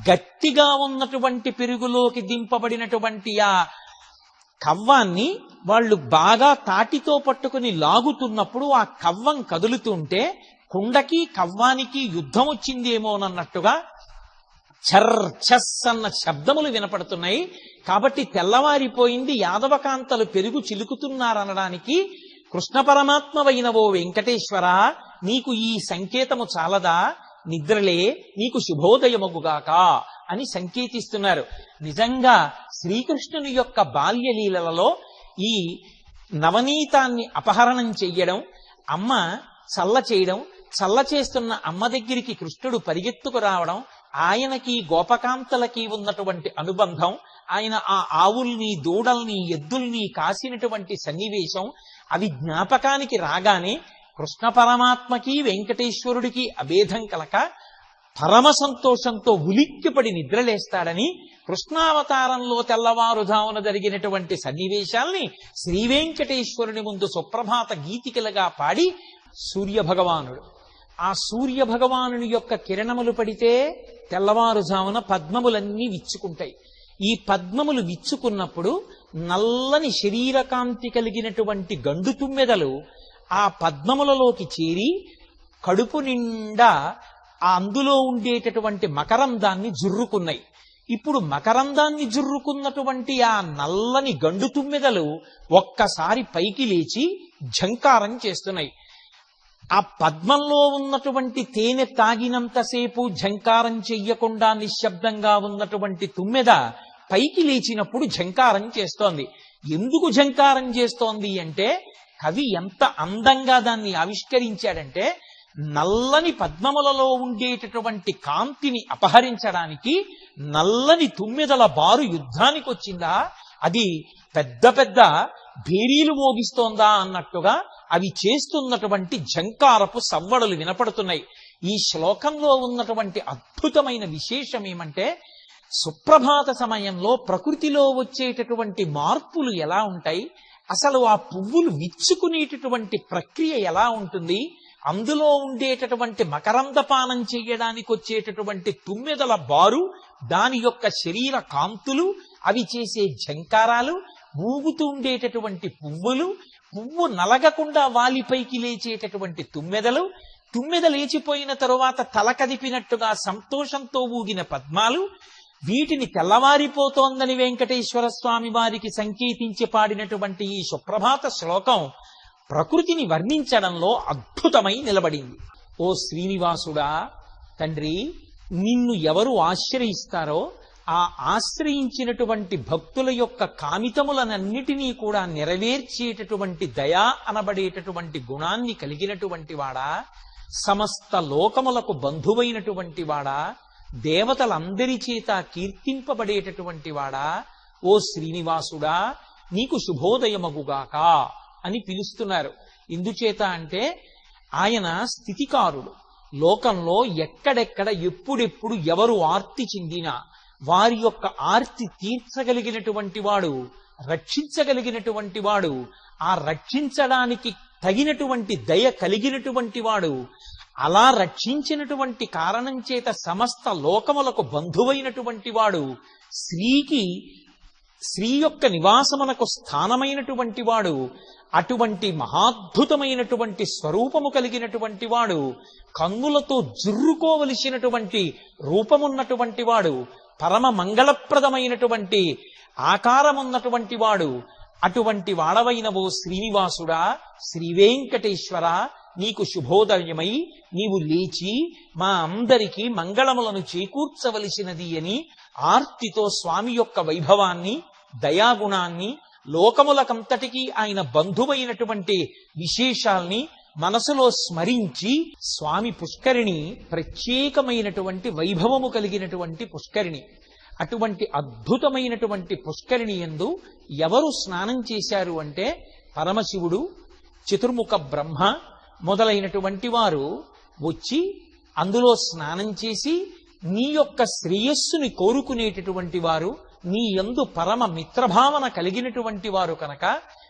గట్టిగా ఉన్నటువంటి పెరుగులోకి దింపబడినటువంటి ఆ కవ్వాన్ని వాళ్ళు బాగా తాటితో పట్టుకుని లాగుతున్నప్పుడు ఆ కవ్వం కదులుతుంటే కుండకి కవ్వానికి యుద్ధం వచ్చిందేమోనన్నట్టుగా చర్ ఛస్ అన్న శబ్దములు వినపడుతున్నాయి. కాబట్టి తెల్లవారిపోయింది, యాదవకాంతలు పెరుగు చిలుకుతున్నారనడానికి కృష్ణ పరమాత్మవైన ఓ వెంకటేశ్వర నీకు ఈ సంకేతము చాలదా? నిద్రలే నీకు శుభోదయమగుగాక అని సంకేతిస్తున్నారు. నిజంగా శ్రీకృష్ణుని యొక్క బాల్యలీలలో ఈ నవనీతాన్ని అపహరణం చెయ్యడం, అమ్మ చల్ల చేయడం, చల్ల చేస్తున్న అమ్మ దగ్గరికి కృష్ణుడు పరిగెత్తుకు రావడం, ఆయనకి గోపకాంతలకి ఉన్నటువంటి అనుబంధం, ఆయన ఆ ఆవుల్ని, దూడల్ని, ఎద్దుల్ని కాసినటువంటి సన్నివేశం, అవి జ్ఞాపకానికి రాగానే కృష్ణ పరమాత్మకి వెంకటేశ్వరుడికి అభేదం కలక పరమ సంతోషంతో ఉలిక్కిపడి నిద్రలేస్తాడని కృష్ణావతారంలో తెల్లవారుజామున జరిగినటువంటి సన్నివేశాల్ని శ్రీ వెంకటేశ్వరుని ముందు సుప్రభాత గీతికలుగా పాడి సూర్యభగవానుడు, ఆ సూర్యభగవానుని యొక్క కిరణములు పడితే తెల్లవారుజామున పద్మములన్నీ విచ్చుకుంటాయి. ఈ పద్మములు విచ్చుకున్నప్పుడు నల్లని శరీరకాంతి కలిగినటువంటి గండు తుమ్మెదలు ఆ పద్మములలోకి చేరి కడుపు నిండా ఆ అందులో ఉండేటటువంటి మకరందాన్ని జుర్రుకున్నాయి. ఇప్పుడు మకరందాన్ని జుర్రుకున్నటువంటి ఆ నల్లని గండు తుమ్మెదలు ఒక్కసారి పైకి లేచి ఝంకారం చేస్తున్నాయి. ఆ పద్మంలో ఉన్నటువంటి తేనె తాగినంతసేపు ఝంకారం చెయ్యకుండా నిశ్శబ్దంగా ఉన్నటువంటి తుమ్మెద పైకి లేచినప్పుడు ఝంకారం చేస్తోంది. ఎందుకు ఝంకారం చేస్తోంది అంటే కవి ఎంత అందంగా దాన్ని ఆవిష్కరించాడంటే, నల్లని పద్మములలో ఉండేటటువంటి కాంతిని అపహరించడానికి నల్లని తుమ్మెదల బారు యుద్ధానికి వచ్చిందా, అది పెద్ద పెద్ద భేరీలు మోగిస్తోందా అన్నట్టుగా అవి చేస్తున్నటువంటి ఝంకారపు సవ్వడులు వినపడుతున్నాయి. ఈ శ్లోకంలో ఉన్నటువంటి అద్భుతమైన విశేషం ఏమంటే, సుప్రభాత సమయంలో ప్రకృతిలో వచ్చేటటువంటి మార్పులు ఎలా ఉంటాయి, అసలు ఆ పువ్వులు విచ్చుకునేటటువంటి ప్రక్రియ ఎలా ఉంటుంది, అందులో ఉండేటటువంటి మకరందపానం చెయ్యడానికి వచ్చేటటువంటి తుమ్మెదల బారు, దాని యొక్క శరీర కాంతులు, అవి చేసే ఝంకారాలు, ఊగుతూ ఉండేటటువంటి పువ్వులు, పువ్వు నలగకుండా వాలిపైకి లేచేటటువంటి తుమ్మెదలు, తుమ్మెద లేచిపోయిన తరువాత తల కదిపినట్టుగా సంతోషంతో ఊగిన పద్మాలు, వీటిని తెల్లవారిపోతోందని వెంకటేశ్వర స్వామి వారికి సంకేతించి పాడినటువంటి ఈ సుప్రభాత శ్లోకం ప్రకృతిని వర్ణించడంలో అద్భుతమై నిలబడింది. ఓ శ్రీనివాసుడా, తండ్రి, నిన్ను ఎవరు ఆశ్రయిస్తారో ఆ ఆశ్రయించినటువంటి భక్తుల యొక్క కామితములనన్నిటినీ కూడా నెరవేర్చేటటువంటి దయా అనబడేటటువంటి గుణాన్ని కలిగినటువంటి వాడా, సమస్త లోకములకు బంధువైనటువంటి వాడా, దేవతలందరి చేత కీర్తింపబడేటటువంటి వాడా, ఓ శ్రీనివాసుడా నీకు శుభోదయమగుగాక అని పిలుస్తున్నారు. ఎందుచేత అంటే ఆయన స్థితికారుడు. లోకంలో ఎక్కడెక్కడ ఎప్పుడెప్పుడు ఎవరు ఆర్తి చెందినా వారి యొక్క ఆర్తి తీర్చగలిగినటువంటి వాడు, రక్షించగలిగినటువంటి వాడు, ఆ రక్షించడానికి తగినటువంటి దయ కలిగినటువంటి వాడు, అలా రక్షించినటువంటి కారణం చేత సమస్త లోకములకు బంధువైనటువంటి వాడు, శ్రీకి స్త్రీ యొక్క నివాసమునకు స్థానమైనటువంటి వాడు, అటువంటి మహాద్భుతమైనటువంటి స్వరూపము కలిగినటువంటి వాడు, కన్నులతో జుర్రుకోవలసినటువంటి రూపమున్నటువంటి వాడు, పరమ మంగళప్రదమైనటువంటి ఆకారమున్నటువంటి వాడు, అటువంటి వాడవైనవో శ్రీనివాసుడా, శ్రీవేంకటేశ్వర, నీకు శుభోదయమై నీవు లేచి మా అందరికీ మంగళములను చేకూర్చవలసినది అని ఆర్తితో స్వామి యొక్క వైభవాన్ని, దయాగుణాన్ని, లోకములకంతటికీ ఆయన బంధువైనటువంటి విశేషాల్ని మనసులో స్మరించి, స్వామి పుష్కరిణి ప్రత్యేకమైనటువంటి వైభవము కలిగినటువంటి పుష్కరిణి. అటువంటి అద్భుతమైనటువంటి పుష్కరిణి యందు ఎవరు స్నానం చేశారు అంటే పరమశివుడు, చతుర్ముఖ బ్రహ్మ మొదలైనటువంటి వారు వచ్చి అందులో స్నానం చేసి నీ యొక్క శ్రేయస్సుని కోరుకునేటటువంటి వారు, నీ యందు పరమ మిత్రభావన కలిగినటువంటి వారు కనుక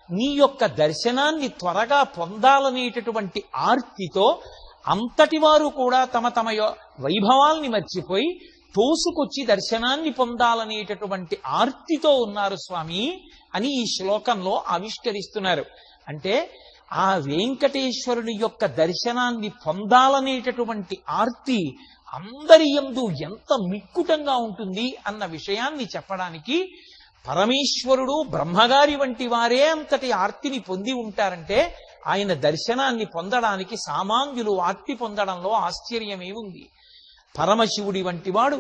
నీ యొక్క దర్శనాన్ని త్వరగా పొందాలనేటటువంటి ఆర్తితో అంతటి వారు కూడా తమ తమ వైభవాల్ని మర్చిపోయి తోసుకొచ్చి దర్శనాన్ని పొందాలనేటటువంటి ఆర్తితో ఉన్నారు స్వామి అని ఈ శ్లోకంలో ఆవిష్కరిస్తున్నారు. అంటే ఆ వెంకటేశ్వరుని యొక్క దర్శనాన్ని పొందాలనేటటువంటి ఆర్తి అందరి యందు ఎంత మిక్కుటంగా ఉంటుంది అన్న విషయాన్ని చెప్పడానికి, పరమేశ్వరుడు బ్రహ్మగారి వంటి వారే అంతటి ఆర్తిని పొంది ఉంటారంటే ఆయన దర్శనాన్ని పొందడానికి సామాన్యులు ఆర్తి పొందడంలో ఆశ్చర్యమే ఉంది. పరమశివుడి వంటి వాడు,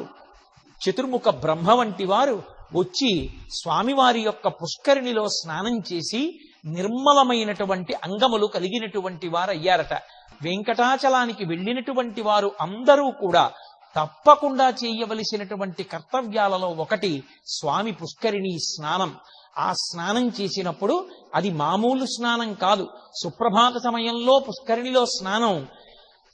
చతుర్ముఖ బ్రహ్మ వంటి వారు వచ్చి స్వామివారి యొక్క పుష్కరిణిలో స్నానం చేసి నిర్మలమైనటువంటి అంగములు కలిగినటువంటి వారు అయ్యారట. వెంకటాచలానికి వెళ్ళినటువంటి వారు అందరూ కూడా తప్పకుండా చేయవలసినటువంటి కర్తవ్యాలలో ఒకటి స్వామి పుష్కరిణి స్నానం. ఆ స్నానం చేసినప్పుడు అది మామూలు స్నానం కాదు. సుప్రభాత సమయంలో పుష్కరిణిలో స్నానం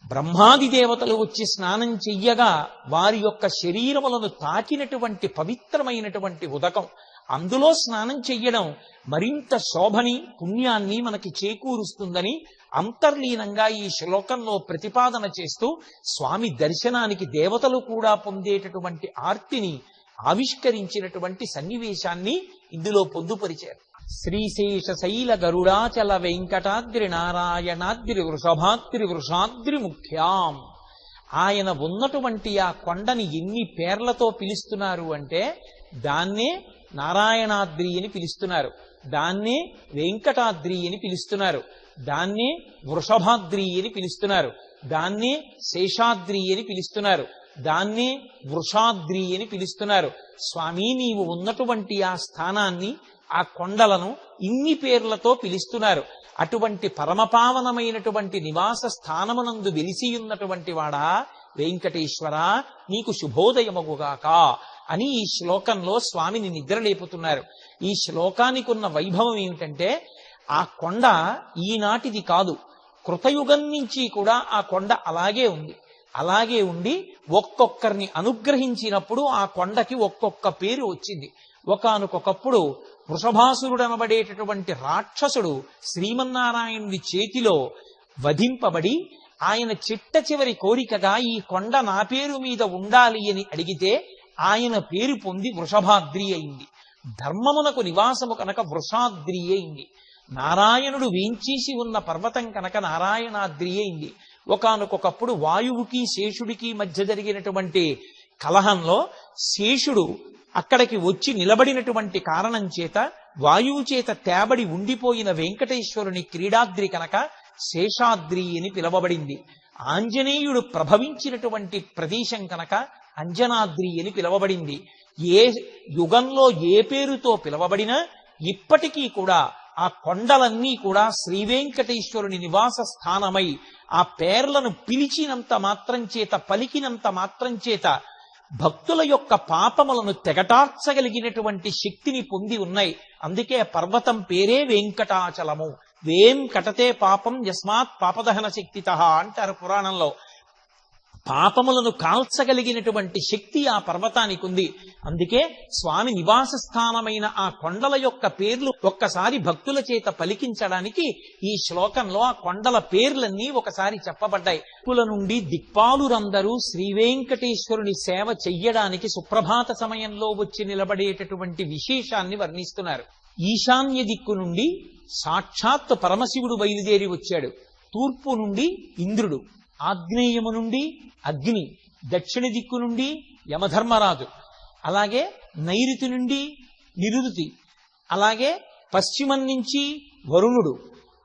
బ్రహ్మాది దేవతలు వచ్చి స్నానం చెయ్యగా వారి యొక్క శరీరములను తాకినటువంటి పవిత్రమైనటువంటి ఉదకం. అందులో స్నానం చెయ్యడం మరింత శోభని, పుణ్యాన్ని మనకి చేకూరుస్తుందని అంతర్లీనంగా ఈ శ్లోకంలో ప్రతిపాదన చేస్తూ స్వామి దర్శనానికి దేవతలు కూడా పొందేటటువంటి ఆర్తిని ఆవిష్కరించినటువంటి సన్నివేశాన్ని ఇందులో పొందుపరిచారు. శ్రీశేష శైల గరుడాచల వెంకటాద్రి నారాయణాద్రి వృషభాద్రి వృషాద్రి ముఖ్యాం. ఆయన ఉన్నటువంటి ఆ కొండని ఎన్ని పేర్లతో పిలుస్తున్నారు అంటే దాన్నే నారాయణాద్రి అని పిలుస్తున్నారు, దాన్నే వెంకటాద్రి అని పిలుస్తున్నారు, దాన్నే వృషభాద్రి అని పిలుస్తున్నారు, దాన్నే శేషాద్రి అని పిలుస్తున్నారు, దాన్నే వృషాద్రి అని పిలుస్తున్నారు. స్వామి నీవు ఉన్నటువంటి ఆ స్థానాన్ని, ఆ కొండలను ఇన్ని పేర్లతో పిలుస్తున్నారు. అటువంటి పరమపావనమైనటువంటి నివాస స్థానమునందు వెలిసియున్నటువంటి వాడా వెంకటేశ్వర, నీకు శుభోదయమగుగాక అని ఈ శ్లోకంలో స్వామిని నిద్రలేపుతున్నారు. ఈ శ్లోకానికి ఉన్న వైభవం ఏమిటంటే ఆ కొండ ఈనాటిది కాదు, కృతయుగం నుంచి కూడా ఆ కొండ అలాగే ఉంది. అలాగే ఉండి ఒక్కొక్కరిని అనుగ్రహించినప్పుడు ఆ కొండకి ఒక్కొక్క పేరు వచ్చింది. ఒకానొకప్పుడు వృషభాసురుడనబడేటటువంటి రాక్షసుడు శ్రీమన్నారాయణుడి చేతిలో వధింపబడి ఆయన చిట్ట చివరి కోరికగా ఈ కొండ నా పేరు మీద ఉండాలి అని అడిగితే ఆయన పేరు పొంది వృషభాద్రి అయింది. ధర్మమునకు నివాసము కనుక వృషాద్రి అయింది. నారాయణుడు వేంచేసి ఉన్న పర్వతం కనుక నారాయణాద్రి అయింది. ఒకానొకప్పుడు వాయువుకి శేషుడికి మధ్య జరిగినటువంటి కలహంలో శేషుడు అక్కడికి వచ్చి నిలబడినటువంటి కారణం చేత వాయువు చేత తేబడి ఉండిపోయిన వెంకటేశ్వరుని క్రీడాద్రి కనుక శేషాద్రి అని పిలవబడింది. ఆంజనేయుడు ప్రభవించినటువంటి ప్రదేశం కనుక అంజనాద్రి అని పిలవబడింది. ఏ యుగంలో ఏ పేరుతో పిలవబడినా ఇప్పటికీ కూడా ఆ కొండలన్నీ కూడా శ్రీ వెంకటేశ్వరుని నివాస స్థానమై ఆ పేర్లను పిలిచినంత మాత్రం చేత, పలికినంత మాత్రం చేత భక్తుల యొక్క పాపములను తెగటార్చగలిగినటువంటి శక్తిని పొంది ఉన్నాయి. అందుకే పర్వతం పేరే వెంకటాచలము. వేం కటతే పాపం యస్మాత్ పాపదహన శక్తితః అంటారు పురాణంలో. పాపములను కాల్చగలిగినటువంటి శక్తి ఆ పర్వతానికి ఉంది. అందుకే స్వామి నివాస స్థానమైన ఆ కొండల యొక్క పేర్లు ఒక్కసారి భక్తుల చేత పలికించడానికి ఈ శ్లోకంలో ఆ కొండల పేర్లన్నీ ఒకసారి చెప్పబడ్డాయి. భక్తుల నుండి దిక్పాలురందరూ శ్రీవేంకటేశ్వరుని సేవ చెయ్యడానికి సుప్రభాత సమయంలో వచ్చి నిలబడేటటువంటి విశేషాన్ని వర్ణిస్తున్నారు. ఈశాన్య దిక్కు నుండి సాక్షాత్ పరమశివుడు బయలుదేరి వచ్చాడు. తూర్పు నుండి ఇంద్రుడు, ఆగ్నేయము నుండి అగ్ని, దక్షిణ దిక్కు నుండి యమధర్మరాజు, అలాగే నైరుతి నుండి నిరుతి, అలాగే పశ్చిమం నుంచి వరుణుడు,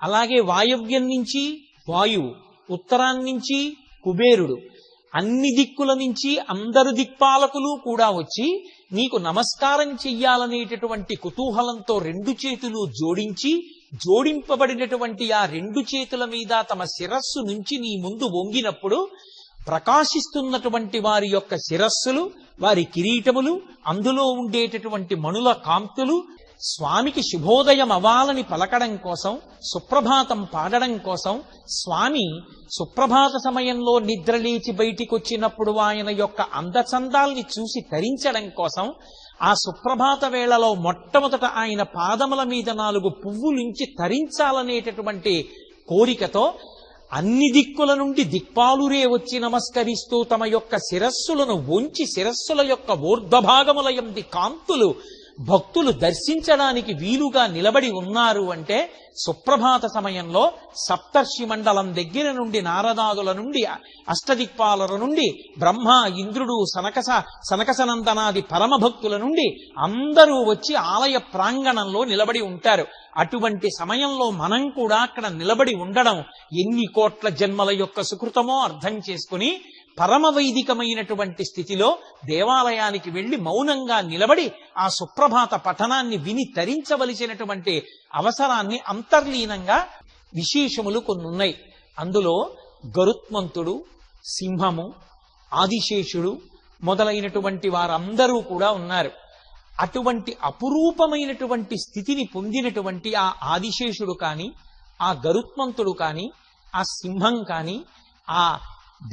అలాగే వాయవ్యం నుంచి వాయువు, ఉత్తరాన్నించి కుబేరుడు, అన్ని దిక్కుల నుంచి అందరు దిక్పాలకులు కూడా వచ్చి నీకు నమస్కారం చెయ్యాలనేటటువంటి కుతూహలంతో రెండు చేతులు జోడించి, జోడింపబడినటువంటి ఆ రెండు చేతుల మీద తమ శిరస్సు నుంచి నీ ముందు వంగినప్పుడు ప్రకాశిస్తున్నటువంటి వారి యొక్క శిరస్సులు, వారి కిరీటములు, అందులో ఉండేటటువంటి మణుల కాంతులు స్వామికి శుభోదయం అవ్వాలని పలకడం కోసం, సుప్రభాతం పాడడం కోసం, స్వామి సుప్రభాత సమయంలో నిద్రలేచి బయటికి వచ్చినప్పుడు ఆయన యొక్క అందచందాల్ని చూసి తరించడం కోసం, ఆ సుప్రభాత వేళలో మొట్టమొదట ఆయన పాదముల మీద 4 పువ్వులుంచి తరించాలనేటటువంటి కోరికతో అన్ని దిక్కుల నుండి దిక్పాలురే వచ్చి నమస్కరిస్తూ తమ యొక్క శిరస్సులను వంచి శిరస్సుల యొక్క ఊర్ధ్వభాగముల యందు కాంతులు భక్తులు దర్శించడానికి వీలుగా నిలబడి ఉన్నారు అంటే సుప్రభాత సమయంలో సప్తర్షి మండలం దగ్గర నుండి నారదాదుల నుండి అష్టదిక్పాలుల నుండి బ్రహ్మ, ఇంద్రుడు, సనకసనందనాది పరమభక్తుల నుండి అందరూ వచ్చి ఆలయ ప్రాంగణంలో నిలబడి ఉంటారు. అటువంటి సమయంలో మనం కూడా అక్కడ నిలబడి ఉండడం ఎన్ని కోట్ల జన్మల యొక్క సుకృతమో అర్థం చేసుకుని పరమ వైదికమైనటువంటి స్థితిలో దేవాలయానికి వెళ్లి మౌనంగా నిలబడి ఆ సుప్రభాత పఠనాన్ని విని తరించవలసినటువంటి అవసరాన్ని అంతర్లీనంగా విశేషములు కొన్నున్నాయి. అందులో గరుత్మంతుడు, సింహము, ఆదిశేషుడు మొదలైనటువంటి వారందరూ కూడా ఉన్నారు. అటువంటి అపురూపమైనటువంటి స్థితిని పొందినటువంటి ఆ ఆదిశేషుడు కాని, ఆ గరుత్మంతుడు కాని, ఆ సింహం కాని, ఆ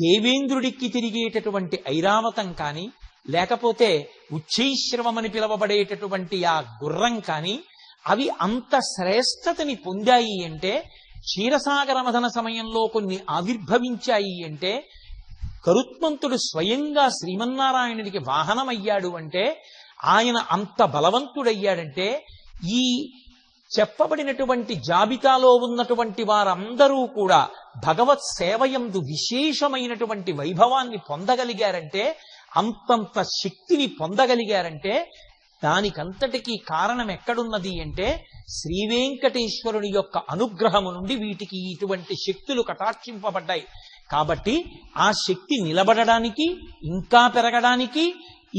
దేవేంద్రుడికి తిరిగేటటువంటి ఐరావతం కాని, లేకపోతే ఉచ్చైశ్రవమని పిలవబడేటటువంటి ఆ గుర్రం కాని, అవి అంత శ్రేష్టతని పొందాయి అంటే, క్షీరసాగర మథన సమయంలో కొన్ని ఆవిర్భవించాయి అంటే, గరుత్మంతుడు స్వయంగా శ్రీమన్నారాయణుడికి వాహనమయ్యాడు అంటే, ఆయన అంత బలవంతుడయ్యాడంటే, ఈ చెప్పబడినటువంటి జాబితాలో ఉన్నటువంటి వారందరూ కూడా భగవత్ సేవయందు విశేషమైనటువంటి వైభవాన్ని పొందగలిగారంటే, అంతంత శక్తిని పొందగలిగారంటే, దానికంతటికీ కారణం ఎక్కడున్నది అంటే శ్రీవేంకటేశ్వరుని యొక్క అనుగ్రహము నుండి వీటికి ఇటువంటి శక్తులు కటాక్షింపబడ్డాయి. కాబట్టి ఆ శక్తి నిలబడడానికి, ఇంకా పెరగడానికి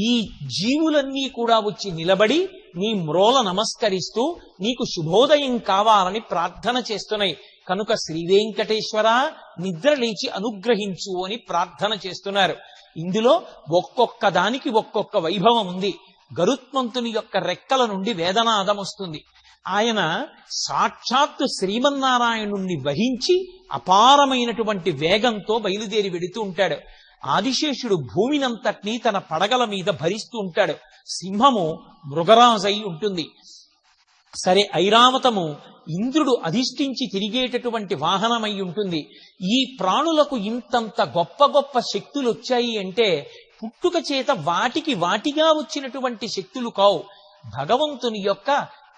ఈ జీవులన్నీ కూడా వచ్చి నిలబడి నీ మ్రోల నమస్కరిస్తూ నీకు శుభోదయం కావాలని ప్రార్థన చేస్తున్నాయి. కనుక శ్రీవేంకటేశ్వర నిద్ర లేచి అనుగ్రహించు అని ప్రార్థన చేస్తున్నారు. ఇందులో ఒక్కొక్క దానికి ఒక్కొక్క వైభవం ఉంది. గరుత్మంతుని యొక్క రెక్కల నుండి వేదనాదం వస్తుంది. ఆయన సాక్షాత్తు శ్రీమన్నారాయణుణ్ణి వహించి అపారమైనటువంటి వేగంతో బయలుదేరి వెడుతూ ఉంటాడు. ఆదిశేషుడు భూమినంతటినీ తన పడగల మీద భరిస్తూ ఉంటాడు. సింహము మృగరాజై ఉంటుంది. సరే, ఐరావతము ఇంద్రుడు అధిష్ఠించి తిరిగేటటువంటి వాహనమై ఉంటుంది. ఈ ప్రాణులకు ఇంతంత గొప్ప గొప్ప శక్తులు వచ్చాయి అంటే పుట్టుక చేత వాటిగా వచ్చినటువంటి శక్తులు కావు. భగవంతుని యొక్క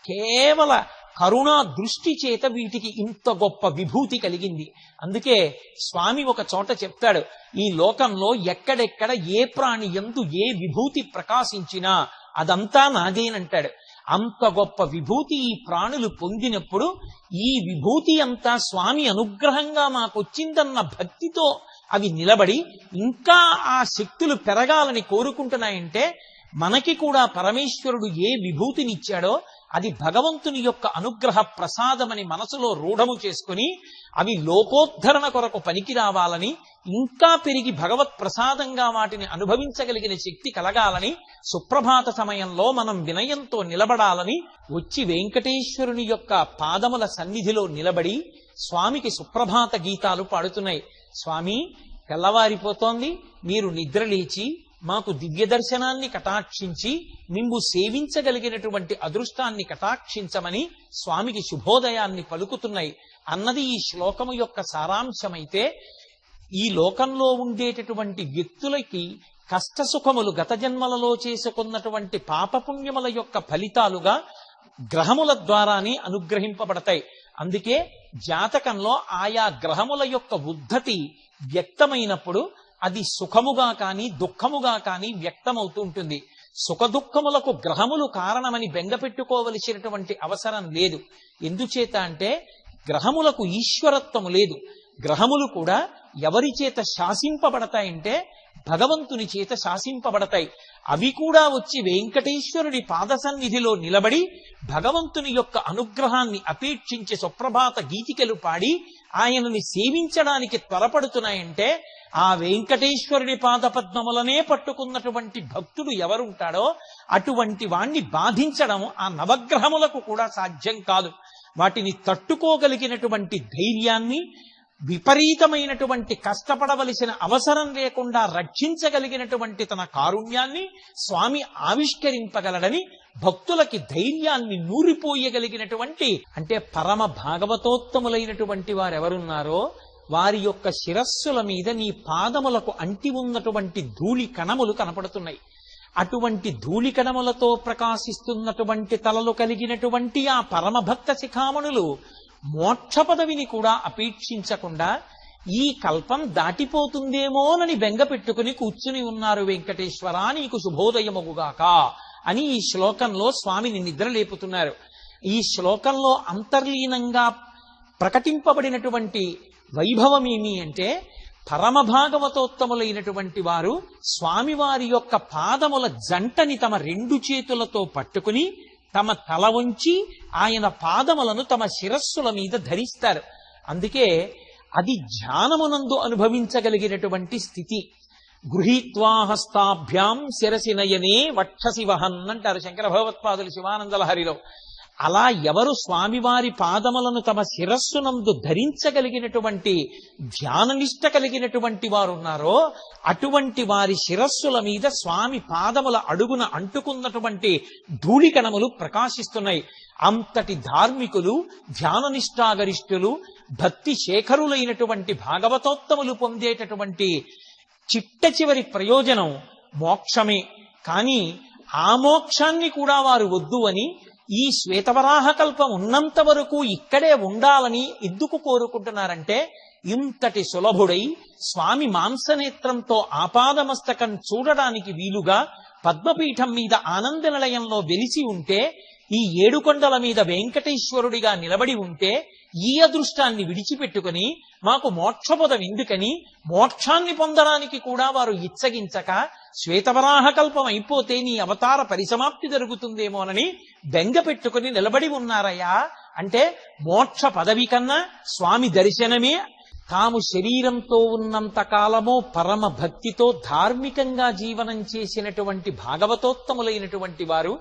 కేవల కరుణా దృష్టి చేత వీటికి ఇంత గొప్ప విభూతి కలిగింది. అందుకే స్వామి ఒక చోట చెప్తాడు, ఈ లోకంలో ఎక్కడెక్కడ ఏ ప్రాణి యందు ఏ విభూతి ప్రకాశించినా అదంతా నాదేనంటాడు. అంత గొప్ప విభూతి ఈ ప్రాణులు పొందినప్పుడు ఈ విభూతి అంతా స్వామి అనుగ్రహంగా మాకొచ్చిందన్న భక్తితో అవి నిలబడి ఇంకా ఆ శక్తులు పెరగాలని కోరుకుంటున్నాయంటే, మనకి కూడా పరమేశ్వరుడు ఏ విభూతినిచ్చాడో అది భగవంతుని యొక్క అనుగ్రహ ప్రసాదమని మనసులో రూఢము చేసుకుని అవి లోకోద్ధరణ కొరకు పనికి రావాలని, ఇంకా పెరిగి భగవత్ ప్రసాదంగా వాటిని అనుభవించగలిగిన శక్తి కలగాలని, సుప్రభాత సమయంలో మనం వినయంతో నిలబడాలని వచ్చి వెంకటేశ్వరుని యొక్క పాదముల సన్నిధిలో నిలబడి స్వామికి సుప్రభాత గీతాలు పాడుతున్నాయి. స్వామి, తెల్లవారిపోతోంది, మీరు నిద్రలేచి మాకు దివ్య దర్శనాన్ని కటాక్షించి మిమ్ము సేవించగలిగినటువంటి అదృష్టాన్ని కటాక్షించమని స్వామికి శుభోదయాన్ని పలుకుతున్నాయి అన్నది ఈ శ్లోకము యొక్క సారాంశమైతే, ఈ లోకంలో ఉండేటటువంటి వ్యక్తులకి కష్టసుఖములు గత జన్మలలో చేసుకున్నటువంటి పాపపుణ్యముల యొక్క ఫలితాలుగా గ్రహముల ద్వారానే అనుగ్రహింపబడతాయి. అందుకే జాతకంలో ఆయా గ్రహముల యొక్క ఉద్ధతి వ్యక్తమైనప్పుడు అది సుఖముగా కాని దుఃఖముగా కాని వ్యక్తమవుతూ ఉంటుంది. సుఖ దుఃఖములకు గ్రహములు కారణమని బెంగపెట్టుకోవలసినటువంటి అవసరం లేదు. ఎందుచేత అంటే గ్రహములకు ఈశ్వరత్వము లేదు. గ్రహములు కూడా ఎవరి చేత శాసింపబడతాయంటే భగవంతుని చేత శాసింపబడతాయి. అవి కూడా వచ్చి వెంకటేశ్వరుడి పాద సన్నిధిలో నిలబడి భగవంతుని యొక్క అనుగ్రహాన్ని అపేక్షించి సుప్రభాత గీతికలు పాడి ఆయనని సేవించడానికి త్వరపడుతున్నాయంటే ఆ వెంకటేశ్వరుడి పాదపద్మములనే పట్టుకున్నటువంటి భక్తుడు ఎవరుంటాడో అటువంటి వాణ్ణి బాధించడం ఆ నవగ్రహములకు కూడా సాధ్యం కాదు. వాటిని తట్టుకోగలిగినటువంటి ధైర్యాన్ని, విపరీతమైనటువంటి కష్టపడవలసిన అవసరం లేకుండా రక్షించగలిగినటువంటి తన కారుణ్యాన్ని స్వామి ఆవిష్కరింపగలడని భక్తులకి ధైర్యాన్ని నూరిపోయగలిగినటువంటి, అంటే పరమ భాగవతోత్తములైనటువంటి వారెవరున్నారో వారి యొక్క శిరస్సుల మీద నీ పాదములకు అంటి ఉన్నటువంటి ధూళి కణములు కనపడుతున్నాయి. అటువంటి ధూళి కణములతో ప్రకాశిస్తున్నటువంటి తలలు కలిగినటువంటి ఆ పరమభక్త శిఖామణులు మోక్ష పదవిని కూడా అపేక్షించకుండా ఈ కల్పం దాటిపోతుందేమోనని బెంగ పెట్టుకుని కూర్చుని ఉన్నారు. వెంకటేశ్వర నీకు శుభోదయముగాక అని ఈ శ్లోకంలో స్వామిని నిద్రలేపుతున్నారు. ఈ శ్లోకంలో అంతర్లీనంగా ప్రకటింపబడినటువంటి వైభవమేమి అంటే, పరమభాగవతోత్తములైనటువంటి వారు స్వామివారి యొక్క పాదముల జంటని తమ రెండు చేతులతో పట్టుకుని తమ తల వంచి ఆయన పాదములను తమ శిరస్సుల మీద ధరిస్తారు. అందుకే అది ధ్యానమునందు అనుభవించగలిగినటువంటి స్థితి. గృహీత్వా హస్తాభ్యాం శిరసి నయనే వక్షసి వహన్ అంటారు శంకర భగవత్పాదులు శివానంద లహరిలో. అలా ఎవరు స్వామివారి పాదములను తమ శిరస్సునందు ధరించగలిగినటువంటి ధ్యాననిష్ట కలిగినటువంటి వారు ఉన్నారో అటువంటి వారి శిరస్సుల మీద స్వామి పాదముల అడుగున అంటుకున్నటువంటి ధూళికణములు ప్రకాశిస్తున్నాయి. అంతటి ధార్మికులు, ధ్యాననిష్టాగరిష్ఠులు, భక్తి శేఖరులైనటువంటి భాగవతోత్తములు పొందేటటువంటి చిట్ట చివరి ప్రయోజనం మోక్షమే. కానీ ఆ మోక్షాన్ని కూడా వారు వద్దు అని ఈ శ్వేతవరాహ కల్పం ఉన్నంత వరకు ఇక్కడే ఉండాలని ఎందుకు కోరుకుంటున్నారంటే, ఇంతటి సులభుడై స్వామి మాంసనేత్రంతో ఆపాదమస్తకం చూడడానికి వీలుగా పద్మపీఠం మీద ఆనంద నిలయంలో వెలిసి ఉంటే, ఈ ఏడుకొండల మీద వెంకటేశ్వరుడిగా నిలబడి ఉంటే, ఈ అదృష్టాన్ని విడిచిపెట్టుకుని మాకు మోక్షపదం ఎందుకని మోక్షాన్ని పొందడానికి కూడా వారు ఇచ్చగించక శ్వేతవరాహ కల్పం అయిపోతే నీ అవతార పరిసమాప్తి జరుగుతుందేమోనని బెంగ పెట్టుకుని నిలబడి ఉన్నారయ్యా. అంటే మోక్ష పదవి కన్నా స్వామి దర్శనమే. తాము శరీరంతో ఉన్నంత కాలమో పరమ భక్తితో ధార్మికంగా జీవనం చేసినటువంటి భాగవతోత్తములైనటువంటి వారు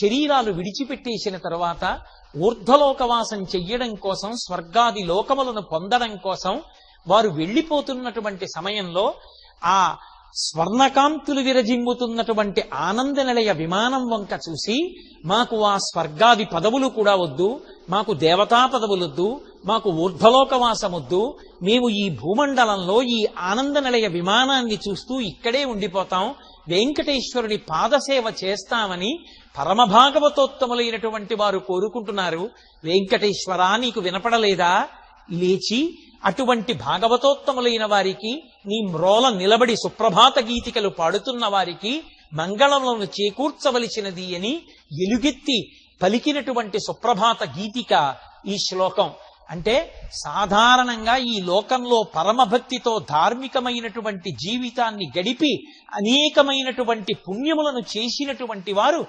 శరీరాలు విడిచిపెట్టేసిన తరువాత ఊర్ధ్వలోకవాసం చెయ్యడం కోసం, స్వర్గాది లోకములను పొందడం కోసం వారు వెళ్ళిపోతున్నటువంటి సమయంలో ఆ స్వర్ణకాంతులు విరజిమ్ముతున్నటువంటి ఆనంద నిలయ విమానం వంక చూసి, మాకు ఆ స్వర్గాది పదవులు కూడా వద్దు, మాకు దేవతా పదవులొద్దు, మాకు ఊర్ధ్వలోకవాసమొద్దు, మేము ఈ భూమండలంలో ఈ ఆనంద నిలయ విమానాన్ని చూస్తూ ఇక్కడే ఉండిపోతాం, వెంకటేశ్వరుని పాదసేవ చేస్తామని పరమభాగవతోత్తములైనటువంటి వారు కోరుకుంటున్నారు. వెంకటేశ్వర నీకు వినపడలేదా? లేచి అటువంటి భాగవతోత్తములైన వారికి, నీ మ్రోల నిలబడి సుప్రభాత గీతికలు పాడుతున్న వారికి మంగళములను చేకూర్చవలసినది అని ఎలుగెత్తి పలికినటువంటి సుప్రభాత గీతిక ఈ శ్లోకం. అంటే సాధారణంగా ఈ లోకంలో పరమభక్తితో ధార్మికమైనటువంటి జీవితాన్ని గడిపి అనేకమైనటువంటి పుణ్యములను చేసినటువంటి వారు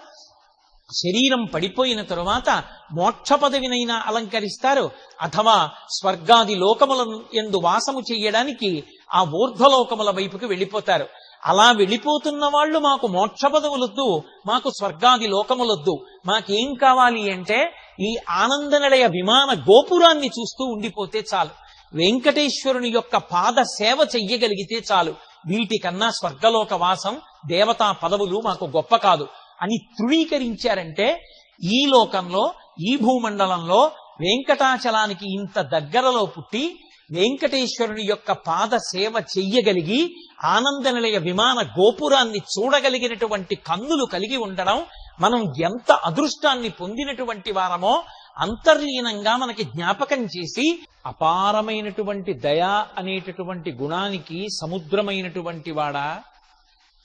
శరీరం పడిపోయిన తరువాత మోక్ష పదవినైనా అలంకరిస్తారు, అథవా స్వర్గాది లోకములను యందు వాసము చెయ్యడానికి ఆ ఊర్ధ్వలోకముల వైపుకి వెళ్ళిపోతారు. అలా వెళ్ళిపోతున్న వాళ్ళు మాకు మోక్ష పదవులొద్దు, మాకు స్వర్గాది లోకములొద్దు, మాకేం కావాలి అంటే ఈ ఆనంద నిలయ విమాన గోపురాన్ని చూస్తూ ఉండిపోతే చాలు. వెంకటేశ్వరుని యొక్క పాద సేవ చెయ్యగలిగితే చాలు, వీటికన్నా స్వర్గలోక వాసం దేవతా పదవులు మాకు గొప్ప కాదు అని తృణీకరించారంటే, ఈ లోకంలో ఈ భూమండలంలో వెంకటాచలానికి ఇంత దగ్గరలో పుట్టి వెంకటేశ్వరుని యొక్క పాద సేవ చెయ్యగలిగి ఆనందనిలయ విమాన గోపురాన్ని చూడగలిగినటువంటి కన్నులు కలిగి ఉండడం మనం ఎంత అదృష్టాన్ని పొందినటువంటి వారమో అంతర్లీనంగా మనకి జ్ఞాపకం చేసి, అపారమైనటువంటి దయ అనేటటువంటి గుణానికి సముద్రమైనటువంటి వాడా,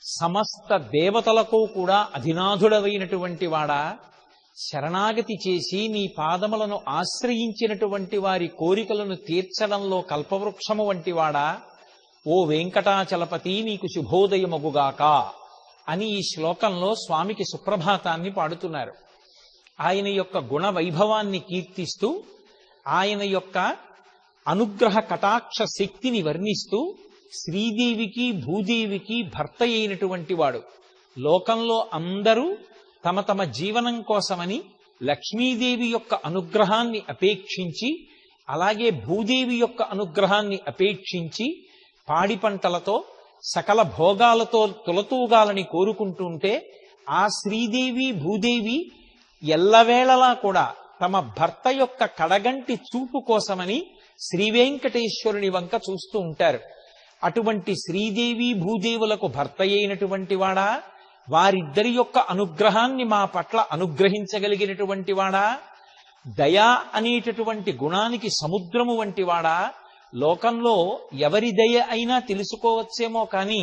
సమస్త దేవతలకు కూడా అధినాథుడవైనటువంటి వాడా, శరణాగతి చేసి నీ పాదములను ఆశ్రయించినటువంటి వారి కోరికలను తీర్చడంలో కల్పవృక్షము వంటి వాడా, ఓ వెంకటాచలపతి నీకు శుభోదయమగుగాక అని ఈ శ్లోకంలో స్వామికి సుప్రభాతాన్ని పాడుతున్నారు. ఆయన యొక్క గుణ వైభవాన్ని కీర్తిస్తూ, ఆయన యొక్క అనుగ్రహ కటాక్ష శక్తిని వర్ణిస్తూ, శ్రీదేవికి భూదేవికి భర్త అయినటువంటి వాడు. లోకంలో అందరూ తమ తమ జీవనం కోసమని లక్ష్మీదేవి యొక్క అనుగ్రహాన్ని అపేక్షించి, అలాగే భూదేవి యొక్క అనుగ్రహాన్ని అపేక్షించి పాడి పంటలతో సకల భోగాలతో తులతూగాలని కోరుకుంటుంటే, ఆ శ్రీదేవి భూదేవి ఎల్లవేళలా కూడా తమ భర్త యొక్క కడగంటి చూపు కోసమని శ్రీ వెంకటేశ్వరుని వంక చూస్తూ ఉంటారు. అటువంటి శ్రీదేవి భూదేవులకు భర్త అయినటువంటి వాడా, వారిద్దరి యొక్క అనుగ్రహాన్ని మా పట్ల అనుగ్రహించగలిగినటువంటి వాడా, దయా అనేటటువంటి గుణానికి సముద్రము వంటి వాడా, లోకంలో ఎవరి దయ అయినా తెలుసుకోవచ్చేమో కానీ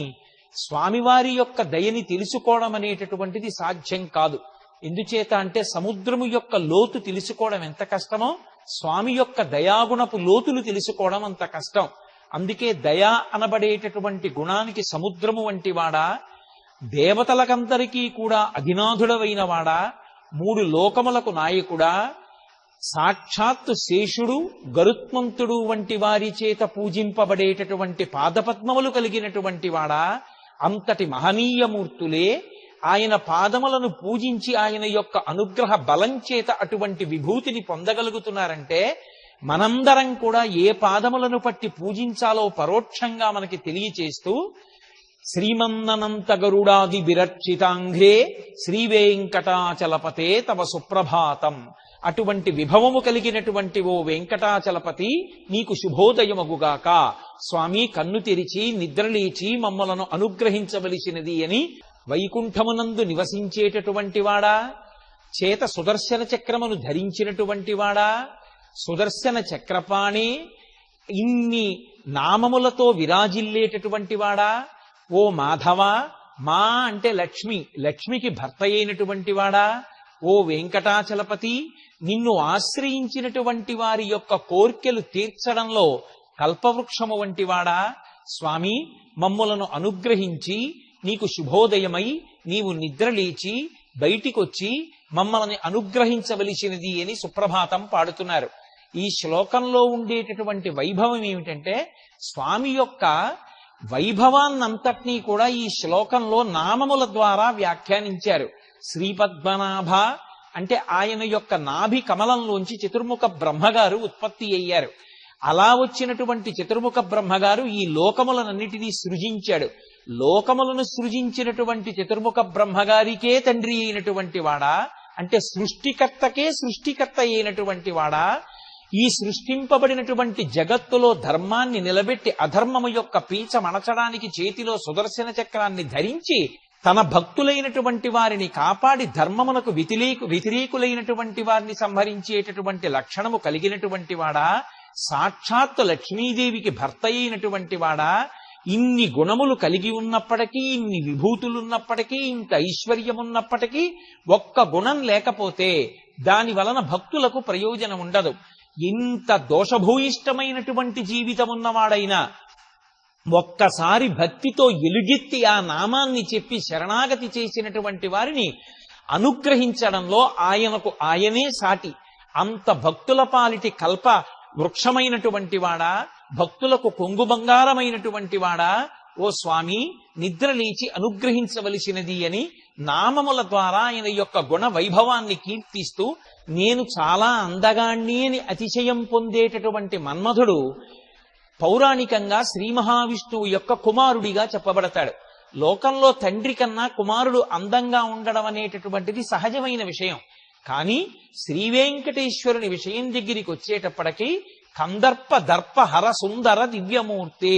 స్వామివారి యొక్క దయని తెలుసుకోవడం అనేటటువంటిది సాధ్యం కాదు. ఎందుచేత అంటే సముద్రము యొక్క లోతు తెలుసుకోవడం ఎంత కష్టమో, స్వామి యొక్క దయాగుణపు లోతులు తెలుసుకోవడం అంత కష్టం. అందుకే దయా అనబడేటటువంటి గుణానికి సముద్రము వంటి వాడా, దేవతలకందరికీ కూడా అధినాథుడవైన వాడా, మూడు లోకములకు నాయకుడా, సాక్షాత్తు శేషుడు గరుత్మంతుడు వంటి వారి చేత పూజింపబడేటటువంటి పాదపద్మములు కలిగినటువంటి వాడా, అంతటి మహనీయమూర్తులే ఆయన పాదములను పూజించి ఆయన యొక్క అనుగ్రహ బలం చేత అటువంటి విభూతిని పొందగలుగుతున్నారంటే, మనందరం కూడా ఏ పాదములను పట్టి పూజించాలో పరోక్షంగా మనకి తెలియచేస్తూ, శ్రీమన్ననంత గరుడాది బిరర్చితాంఘ్రే శ్రీ వెంకటాచలపతే తవ సుప్రభాతం. అటువంటి విభవము కలిగినటువంటి ఓ వెంకటాచలపతి నీకు శుభోదయమగుగాక. స్వామి కన్ను తెరిచి నిద్రలేచి మమ్మలను అనుగ్రహించవలసినది అని వైకుంఠమునందు నివసించేటటువంటి వాడా, చేత సుదర్శన చక్రమును ధరించినటువంటి వాడా, సుదర్శన చక్రపాణి ఇన్ని నామములతో విరాజిల్లేటటువంటి వాడా, ఓ మాధవ, మా అంటే లక్ష్మి, లక్ష్మికి భర్త అయినటువంటి వాడా, ఓ వెంకటాచలపతి నిన్ను ఆశ్రయించినటువంటి వారి యొక్క కోర్కెలు తీర్చడంలో కల్పవృక్షము వంటి వాడా, స్వామి మమ్ములను అనుగ్రహించి నీకు శుభోదయమై నీవు నిద్రలేచి బయటికొచ్చి మమ్మల్ని అనుగ్రహించవలసినది అని సుప్రభాతం పాడుతున్నారు. ఈ శ్లోకంలో ఉండేటటువంటి వైభవం ఏమిటంటే, స్వామి యొక్క వైభవాన్నంతటినీ కూడా ఈ శ్లోకంలో నామముల ద్వారా వ్యాఖ్యానించారు. శ్రీపద్మనాభ అంటే ఆయన యొక్క నాభి కమలంలోంచి చతుర్ముఖ బ్రహ్మగారు ఉత్పత్తి అయ్యారు. అలా వచ్చినటువంటి చతుర్ముఖ బ్రహ్మగారు ఈ లోకములనన్నిటినీ సృజించాడు. లోకములను సృజించినటువంటి చతుర్ముఖ బ్రహ్మగారికే తండ్రి అయినటువంటి వాడా, అంటే సృష్టికర్తకే సృష్టికర్త అయినటువంటి వాడా, ఈ సృష్టింపబడినటువంటి జగత్తులో ధర్మాన్ని నిలబెట్టి అధర్మము యొక్క పీచ మణచడానికి చేతిలో సుదర్శన చక్రాన్ని ధరించి తన భక్తులైనటువంటి వారిని కాపాడి ధర్మమునకు వ్యతిరేకులైనటువంటి వారిని సంహరించేటటువంటి లక్షణము కలిగినటువంటి వాడా, సాక్షాత్తు లక్ష్మీదేవికి భర్త అయినటువంటి వాడా, ఇన్ని గుణములు కలిగి ఉన్నప్పటికీ, ఇన్ని విభూతులున్నప్పటికీ, ఇంత ఐశ్వర్యమున్నప్పటికీ ఒక్క గుణం లేకపోతే దాని వలన భక్తులకు ప్రయోజనం ఉండదు. ఇంత దోషభూయిష్టమైనటువంటి జీవితం ఉన్నవాడైనా ఒక్కసారి భక్తితో ఎలుగెత్తి ఆ నామాన్ని చెప్పి శరణాగతి చేసినటువంటి వారిని అనుగ్రహించడంలో ఆయనకు ఆయనే సాటి. అంత భక్తుల పాలిటి కల్ప వృక్షమైనటువంటి వాడా, భక్తులకు కొంగు బంగారమైనటువంటి వాడా, ఓ స్వామి నిద్రలేచి అనుగ్రహించవలసినది అని నామముల ద్వారా ఆయన యొక్క గుణ వైభవాన్ని కీర్తిస్తూ, నేను చాలా అందగాణ్ణి అని అతిశయం పొందేటటువంటి మన్మధుడు పౌరాణికంగా శ్రీ మహావిష్ణువు యొక్క కుమారుడిగా చెప్పబడతాడు. లోకంలో తండ్రి కన్నా కుమారుడు అందంగా ఉండడం అనేటటువంటిది సహజమైన విషయం. కానీ శ్రీ వెంకటేశ్వరుని విషయం దగ్గరికి వచ్చేటప్పటికీ కందర్ప దర్ప హర సుందర దివ్యమూర్తి,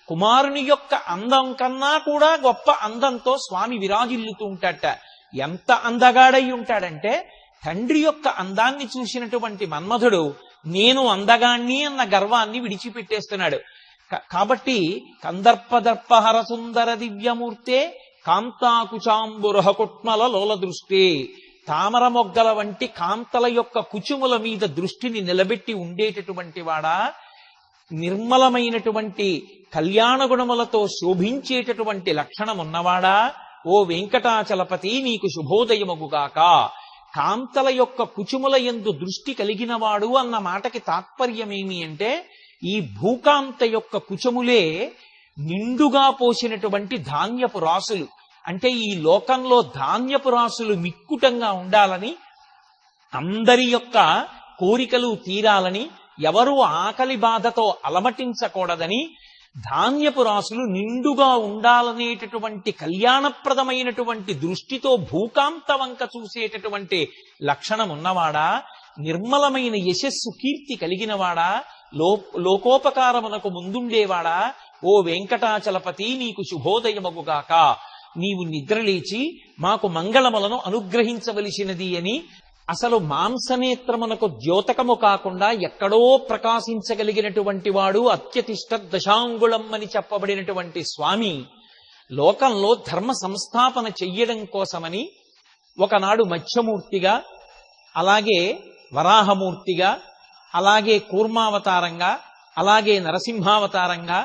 కుమారుని యొక్క అందం కన్నా కూడా గొప్ప అందంతో స్వామి విరాజిల్లుతూ ఉంటాడట. ఎంత అందగాడై ఉంటాడంటే తండ్రి యొక్క అందాన్ని చూసినటువంటి మన్మధుడు నేను అందగాణ్ణి అన్న గర్వాన్ని విడిచిపెట్టేస్తున్నాడు. కాబట్టి కందర్పదర్ప హర సుందర దివ్యమూర్తే కాంతాకుచాంబురహ కుట్మల లోల దృష్టి, తామర మొగ్గల వంటి కాంతల యొక్క కుచుముల మీద దృష్టిని నిలబెట్టి ఉండేటటువంటి వాడా, నిర్మలమైనటువంటి కళ్యాణ గుణములతో శోభించేటటువంటి లక్షణం ఉన్నవాడా, ఓ వెంకటాచలపతి నీకు శుభోదయమగుగాక. కాంతల యొక్క కుచుముల యందు దృష్టి కలిగినవాడు అన్న మాటకి తాత్పర్యమేమి అంటే ఈ భూకాంత యొక్క కుచములే నిండుగా పోసినటువంటి ధాన్యపు రాసులు. అంటే ఈ లోకంలో ధాన్యపు రాసులు మిక్కుటంగా ఉండాలని, అందరి యొక్క కోరికలు తీరాలని, ఎవరూ ఆకలి బాధతో అలమటించకూడదని, ధాన్యపు రాసులు నిండుగా ఉండాలనేటటువంటి కళ్యాణప్రదమైనటువంటి దృష్టితో భూకాంత వంక చూసేటటువంటి లక్షణం ఉన్నవాడా, నిర్మలమైన యశస్సు కీర్తి కలిగినవాడా, లోకోపకారమునకు ముందుండేవాడా, ఓ వెంకటాచలపతి నీకు శుభోదయమగుగాక. నీవు నిద్రలేచి మాకు మంగళములను అనుగ్రహించవలసినది అని అసలు మాంసనేత్రమునకు ద్యోతకము కాకుండా ఎక్కడో ప్రకాశించగలిగినటువంటి వాడు అత్యతిష్ట దశాంగుళం అని చెప్పబడినటువంటి స్వామి లోకంలో ధర్మ సంస్థాపన చెయ్యడం కోసమని ఒకనాడు మత్స్యమూర్తిగా, అలాగే వరాహమూర్తిగా, అలాగే కూర్మావతారంగా, అలాగే నరసింహావతారంగా,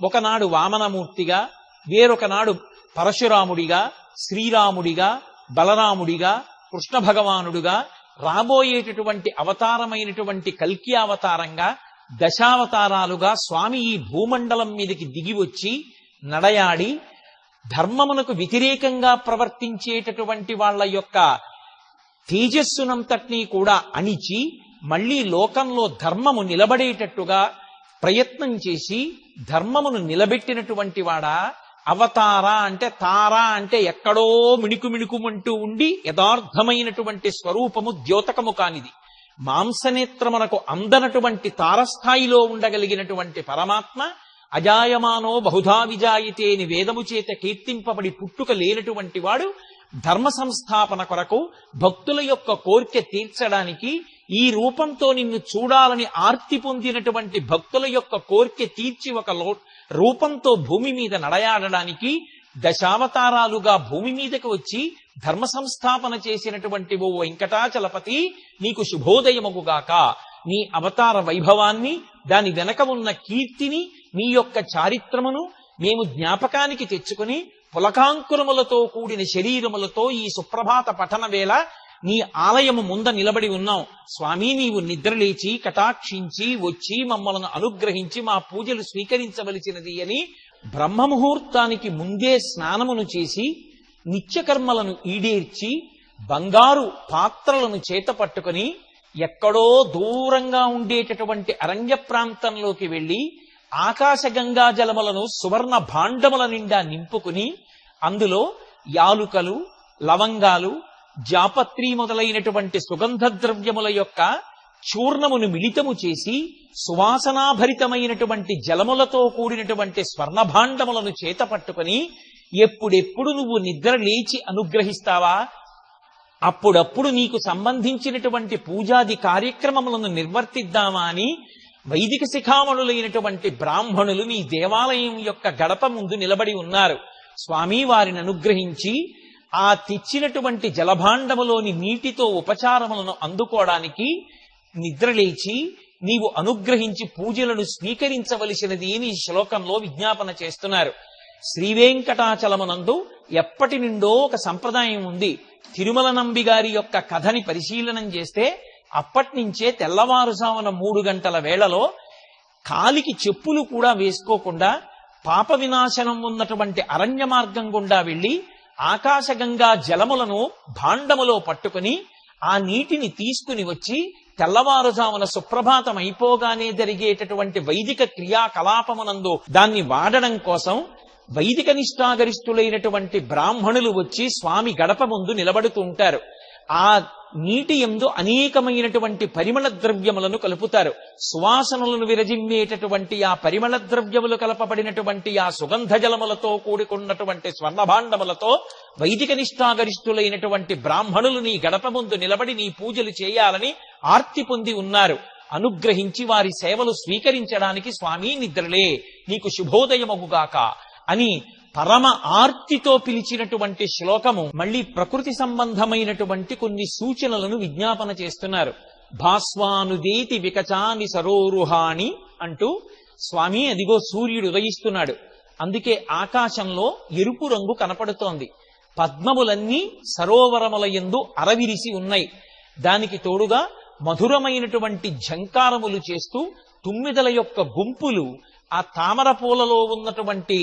ఒకనాడు వామనమూర్తిగా, వేరొకనాడు పరశురాముడిగా, శ్రీరాముడిగా, బలరాముడిగా, కృష్ణ భగవానుడుగా, రాబోయేటటువంటి అవతారమైనటువంటి కల్కి అవతారంగా దశావతారాలుగా స్వామి ఈ భూమండలం మీదకి దిగి వచ్చి నడయాడి ధర్మమునకు వ్యతిరేకంగా ప్రవర్తించేటటువంటి వాళ్ళ యొక్క తేజస్సునంతటినీ కూడా అణిచి మళ్లీ లోకంలో ధర్మము నిలబడేటట్టుగా ప్రయత్నం చేసి ధర్మమును నిలబెట్టినటువంటి వాడా. అవతార అంటే తార అంటే ఎక్కడో మిణుకుమిణుకుమంటూ ఉండి యథార్థమైనటువంటి స్వరూపము ద్యోతకము కానిది, మాంసనేత్రమునకు అందనటువంటి తారస్థాయిలో ఉండగలిగినటువంటి పరమాత్మ అజాయమానో బహుధా విజాయితే అని వేదము చేత కీర్తింపబడి పుట్టుక లేనటువంటి వాడు ధర్మ సంస్థాపన కొరకు భక్తుల యొక్క కోరిక తీర్చడానికి ఈ రూపంతో నిన్ను చూడాలని ఆర్తి పొందినటువంటి భక్తుల యొక్క కోరిక తీర్చి ఒక రూపంతో భూమి మీద నడయాడడానికి దశావతారాలుగా భూమి మీదకి వచ్చి ధర్మ సంస్థాపన చేసినటువంటి ఓ వెంకటాచలపతి నీకు శుభోదయమగుగాక. నీ అవతార వైభవాన్ని, దాని వెనక ఉన్న కీర్తిని, నీ యొక్క చారిత్రమును మేము జ్ఞాపకానికి తెచ్చుకుని పులకాంకురములతో కూడిన శరీరములతో ఈ సుప్రభాత పఠన వేళ నీ ఆలయము ముంద నిలబడి ఉన్నాం. స్వామి నీవు నిద్రలేచి కటాక్షించి వచ్చి మమ్మలను అనుగ్రహించి మా పూజలు స్వీకరించవలసినది అని బ్రహ్మముహూర్తానికి ముందే స్నానమును చేసి నిత్యకర్మలను ఈడేర్చి బంగారు పాత్రలను చేత పట్టుకుని ఎక్కడో దూరంగా ఉండేటటువంటి అరణ్య ప్రాంతంలోకి వెళ్లి ఆకాశగంగా జలములను సువర్ణ భాండముల నిండా నింపుకుని అందులో యాలుకలు, లవంగాలు, జాపత్రి మొదలైనటువంటి సుగంధ ద్రవ్యముల యొక్క చూర్ణమును మిళితము చేసి సువాసనాభరితమైనటువంటి జలములతో కూడినటువంటి స్వర్ణభాండములను చేత పట్టుకుని ఎప్పుడెప్పుడు నువ్వు నిద్ర లేచి అనుగ్రహిస్తావా అప్పుడప్పుడు నీకు సంబంధించినటువంటి పూజాది కార్యక్రమములను నిర్వర్తిద్దామా అని వైదిక శిఖామణులైనటువంటి బ్రాహ్మణులు నీ దేవాలయం యొక్క గడప ముందు నిలబడి ఉన్నారు. స్వామి వారిని అనుగ్రహించి ఆ తెచ్చినటువంటి జలభాండములోని నీటితో ఉపచారములను అందుకోవడానికి నిద్రలేచి నీవు అనుగ్రహించి పూజలను స్వీకరించవలసినది అని ఈ శ్లోకంలో విజ్ఞాపన చేస్తున్నారు. శ్రీవేంకటాచలమునందు ఎప్పటి నుండో ఒక సంప్రదాయం ఉంది. తిరుమల నంబి గారి యొక్క కథని పరిశీలనం చేస్తే అప్పటి నుంచే తెల్లవారుజామున 3 గంటల వేళలో కాలికి చెప్పులు కూడా వేసుకోకుండా పాప వినాశనం ఉన్నటువంటి అరణ్య మార్గం గుండా వెళ్లి ఆకాశగంగా జలములను భాండములో పట్టుకుని ఆ నీటిని తీసుకుని వచ్చి తెల్లవారుజామున సుప్రభాతం అయిపోగానే జరిగేటటువంటి వైదిక క్రియాకలాపమునందు దాన్ని వాడడం కోసం వైదిక నిష్ఠాగరిష్ఠులైనటువంటి బ్రాహ్మణులు వచ్చి స్వామి గడప ముందు నిలబడుతూ ఉంటారు. ఆ నీటి యందు అనేకమైనటువంటి పరిమళ ద్రవ్యములను కలుపుతారు. సువాసనలను విరజిమ్మేటటువంటి ఆ పరిమళ ద్రవ్యములు కలపబడినటువంటి ఆ సుగంధ జలములతో కూడుకున్నటువంటి స్వర్ణభాండములతో వైదిక నిష్ఠాగరిష్ఠులైనటువంటి బ్రాహ్మణులు నీ గడప ముందు నిలబడి నీ పూజలు చేయాలని ఆర్తి పొంది ఉన్నారు. అనుగ్రహించి వారి సేవలు స్వీకరించడానికి స్వామి నిద్రలే, నీకు శుభోదయమగుగాక అని పరమ ఆర్తితో పిలిచినటువంటి శ్లోకము. మళ్ళీ ప్రకృతి సంబంధమైనటువంటి కొన్ని సూచనలను విజ్ఞాపన చేస్తున్నారు. భాస్వానుదేతి వికచాని సరోరుహాని అంటూ స్వామి అదిగో సూర్యుడు ఉదయిస్తున్నాడు. అందుకే ఆకాశంలో ఎరుపు రంగు కనపడుతోంది. పద్మములన్నీ సరోవరముల యందు అరవిరిసి ఉన్నాయి. దానికి తోడుగా మధురమైనటువంటి ఝంకారములు చేస్తూ తుమ్మిదల యొక్క గుంపులు ఆ తామర పూలలో ఉన్నటువంటి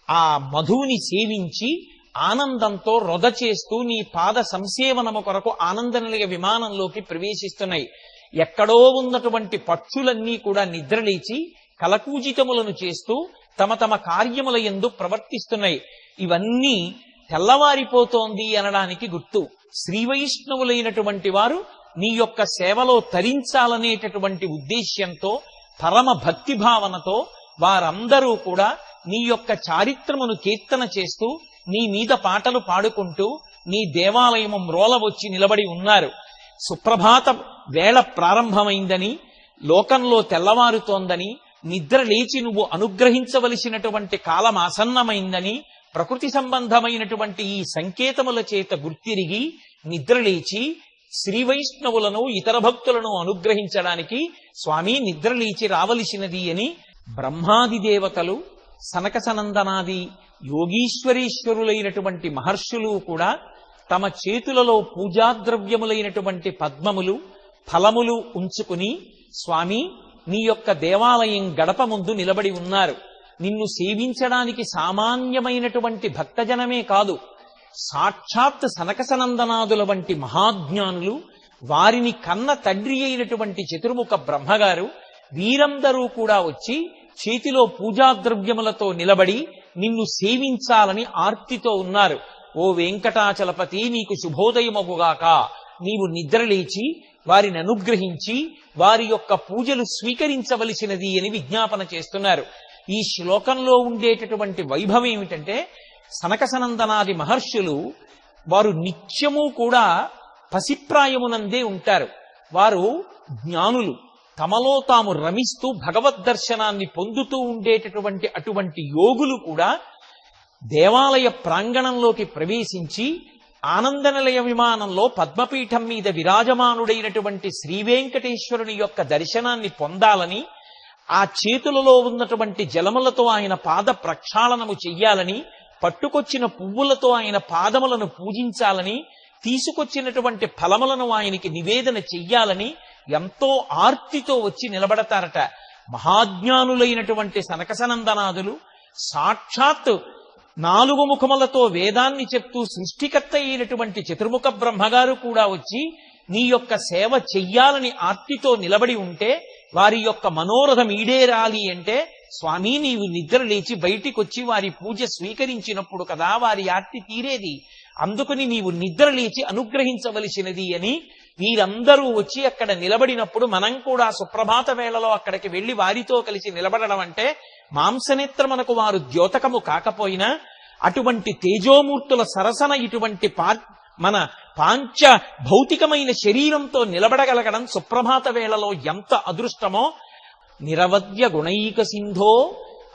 ఆ మధువుని సేవించి ఆనందంతో రొద చేస్తూ నీ పాద సంసేవనము కొరకు ఆనందనిలయ విమానంలోకి ప్రవేశిస్తున్నాయి. ఎక్కడో ఉన్నటువంటి పక్షులన్నీ కూడా నిద్రలేచి కలకూజితములను చేస్తూ తమ తమ కార్యముల యందు ప్రవర్తిస్తున్నాయి. ఇవన్నీ తెల్లవారిపోతోంది అనడానికి గుర్తు. శ్రీవైష్ణవులైనటువంటి వారు నీ యొక్క సేవలో తరించాలనేటటువంటి ఉద్దేశ్యంతో పరమ భక్తి భావనతో వారందరూ కూడా నీ యొక్క చారిత్రమును కీర్తన చేస్తూ నీ మీద పాటలు పాడుకుంటూ నీ దేవాలయము మ్రోల వచ్చి నిలబడి ఉన్నారు. సుప్రభాత వేళ ప్రారంభమైందని, లోకంలో తెల్లవారుతోందని, నిద్ర లేచి నువ్వు అనుగ్రహించవలసినటువంటి కాలం ఆసన్నమైందని ప్రకృతి సంబంధమైనటువంటి ఈ సంకేతముల చేత గుర్తిరిగి నిద్రలేచి శ్రీవైష్ణవులను ఇతర భక్తులను అనుగ్రహించడానికి స్వామి నిద్రలేచి రావలసినది అని బ్రహ్మాది దేవతలు, సనక సనందనాది యోగీశ్వరీశ్వరులైనటువంటి మహర్షులు కూడా తమ చేతులలో పూజాద్రవ్యములైనటువంటి పద్మములు, ఫలములు ఉంచుకుని స్వామి నీ యొక్క దేవాలయం గడప ముందు నిలబడి ఉన్నారు. నిన్ను సేవించడానికి సామాన్యమైనటువంటి భక్తజనమే కాదు, సాక్షాత్ సనక సనందనాదుల వంటి మహాజ్ఞానులు, వారిని కన్న తండ్రి అయినటువంటి చతుర్ముఖ బ్రహ్మగారు, వీరందరూ కూడా వచ్చి చేతిలో పూజాద్రవ్యములతో నిలబడి నిన్ను సేవించాలని ఆర్తితో ఉన్నారు. ఓ వెంకటాచలపతి, నీకు శుభోదయమగుగాక. నీవు నిద్రలేచి వారిని అనుగ్రహించి వారి యొక్క పూజలు స్వీకరించవలసినది అని విజ్ఞాపన చేస్తున్నారు. ఈ శ్లోకంలో ఉండేటటువంటి వైభవం ఏమిటంటే, సనక సనందనాది మహర్షులు వారు నిత్యము కూడా పసిప్రాయమునందే ఉంటారు. వారు జ్ఞానులు, తమలో తాము రమిస్తూ భగవద్ దర్శనాన్ని పొందుతూ ఉండేటటువంటి అటువంటి యోగులు కూడా దేవాలయ ప్రాంగణంలోకి ప్రవేశించి ఆనందనిలయ విమానంలో పద్మపీఠం మీద విరాజమానుడైనటువంటి శ్రీవేంకటేశ్వరుని యొక్క దర్శనాన్ని పొందాలని, ఆ చేతులలో ఉన్నటువంటి జలములతో ఆయన పాద ప్రక్షాళనము చెయ్యాలని, పట్టుకొచ్చిన పువ్వులతో ఆయన పాదములను పూజించాలని, తీసుకొచ్చినటువంటి ఫలములను ఆయనకి నివేదన చెయ్యాలని ఎంతో ఆర్తితో వచ్చి నిలబడతారట. మహాజ్ఞానులైనటువంటి సనకసనందనాదులు సాక్షాత్ 4 ముఖములతో వేదాన్ని చెప్తూ సృష్టికర్త అయినటువంటి చతుర్ముఖ బ్రహ్మగారు కూడా వచ్చి నీ యొక్క సేవ చెయ్యాలని ఆర్తితో నిలబడి ఉంటే, వారి యొక్క మనోరథం ఈడేరాలి అంటే స్వామి నీవు నిద్ర లేచి బయటికి వచ్చి వారి పూజ స్వీకరించినప్పుడు కదా వారి ఆర్తి తీరేది. అందుకని నీవు నిద్ర లేచి అనుగ్రహించవలసినది అని వీరందరూ వచ్చి అక్కడ నిలబడినప్పుడు మనం కూడా సుప్రభాత వేళలో అక్కడికి వెళ్లి వారితో కలిసి నిలబడడం అంటే మాంసనేత్రమునకు వారు ద్యోతకము కాకపోయినా అటువంటి తేజోమూర్తుల సరసన ఇటువంటి మన పాంచ భౌతికమైన శరీరంతో నిలబడగలగడం సుప్రభాత వేళలో ఎంత అదృష్టమో. నిరవధ్య గుణైక సింధో,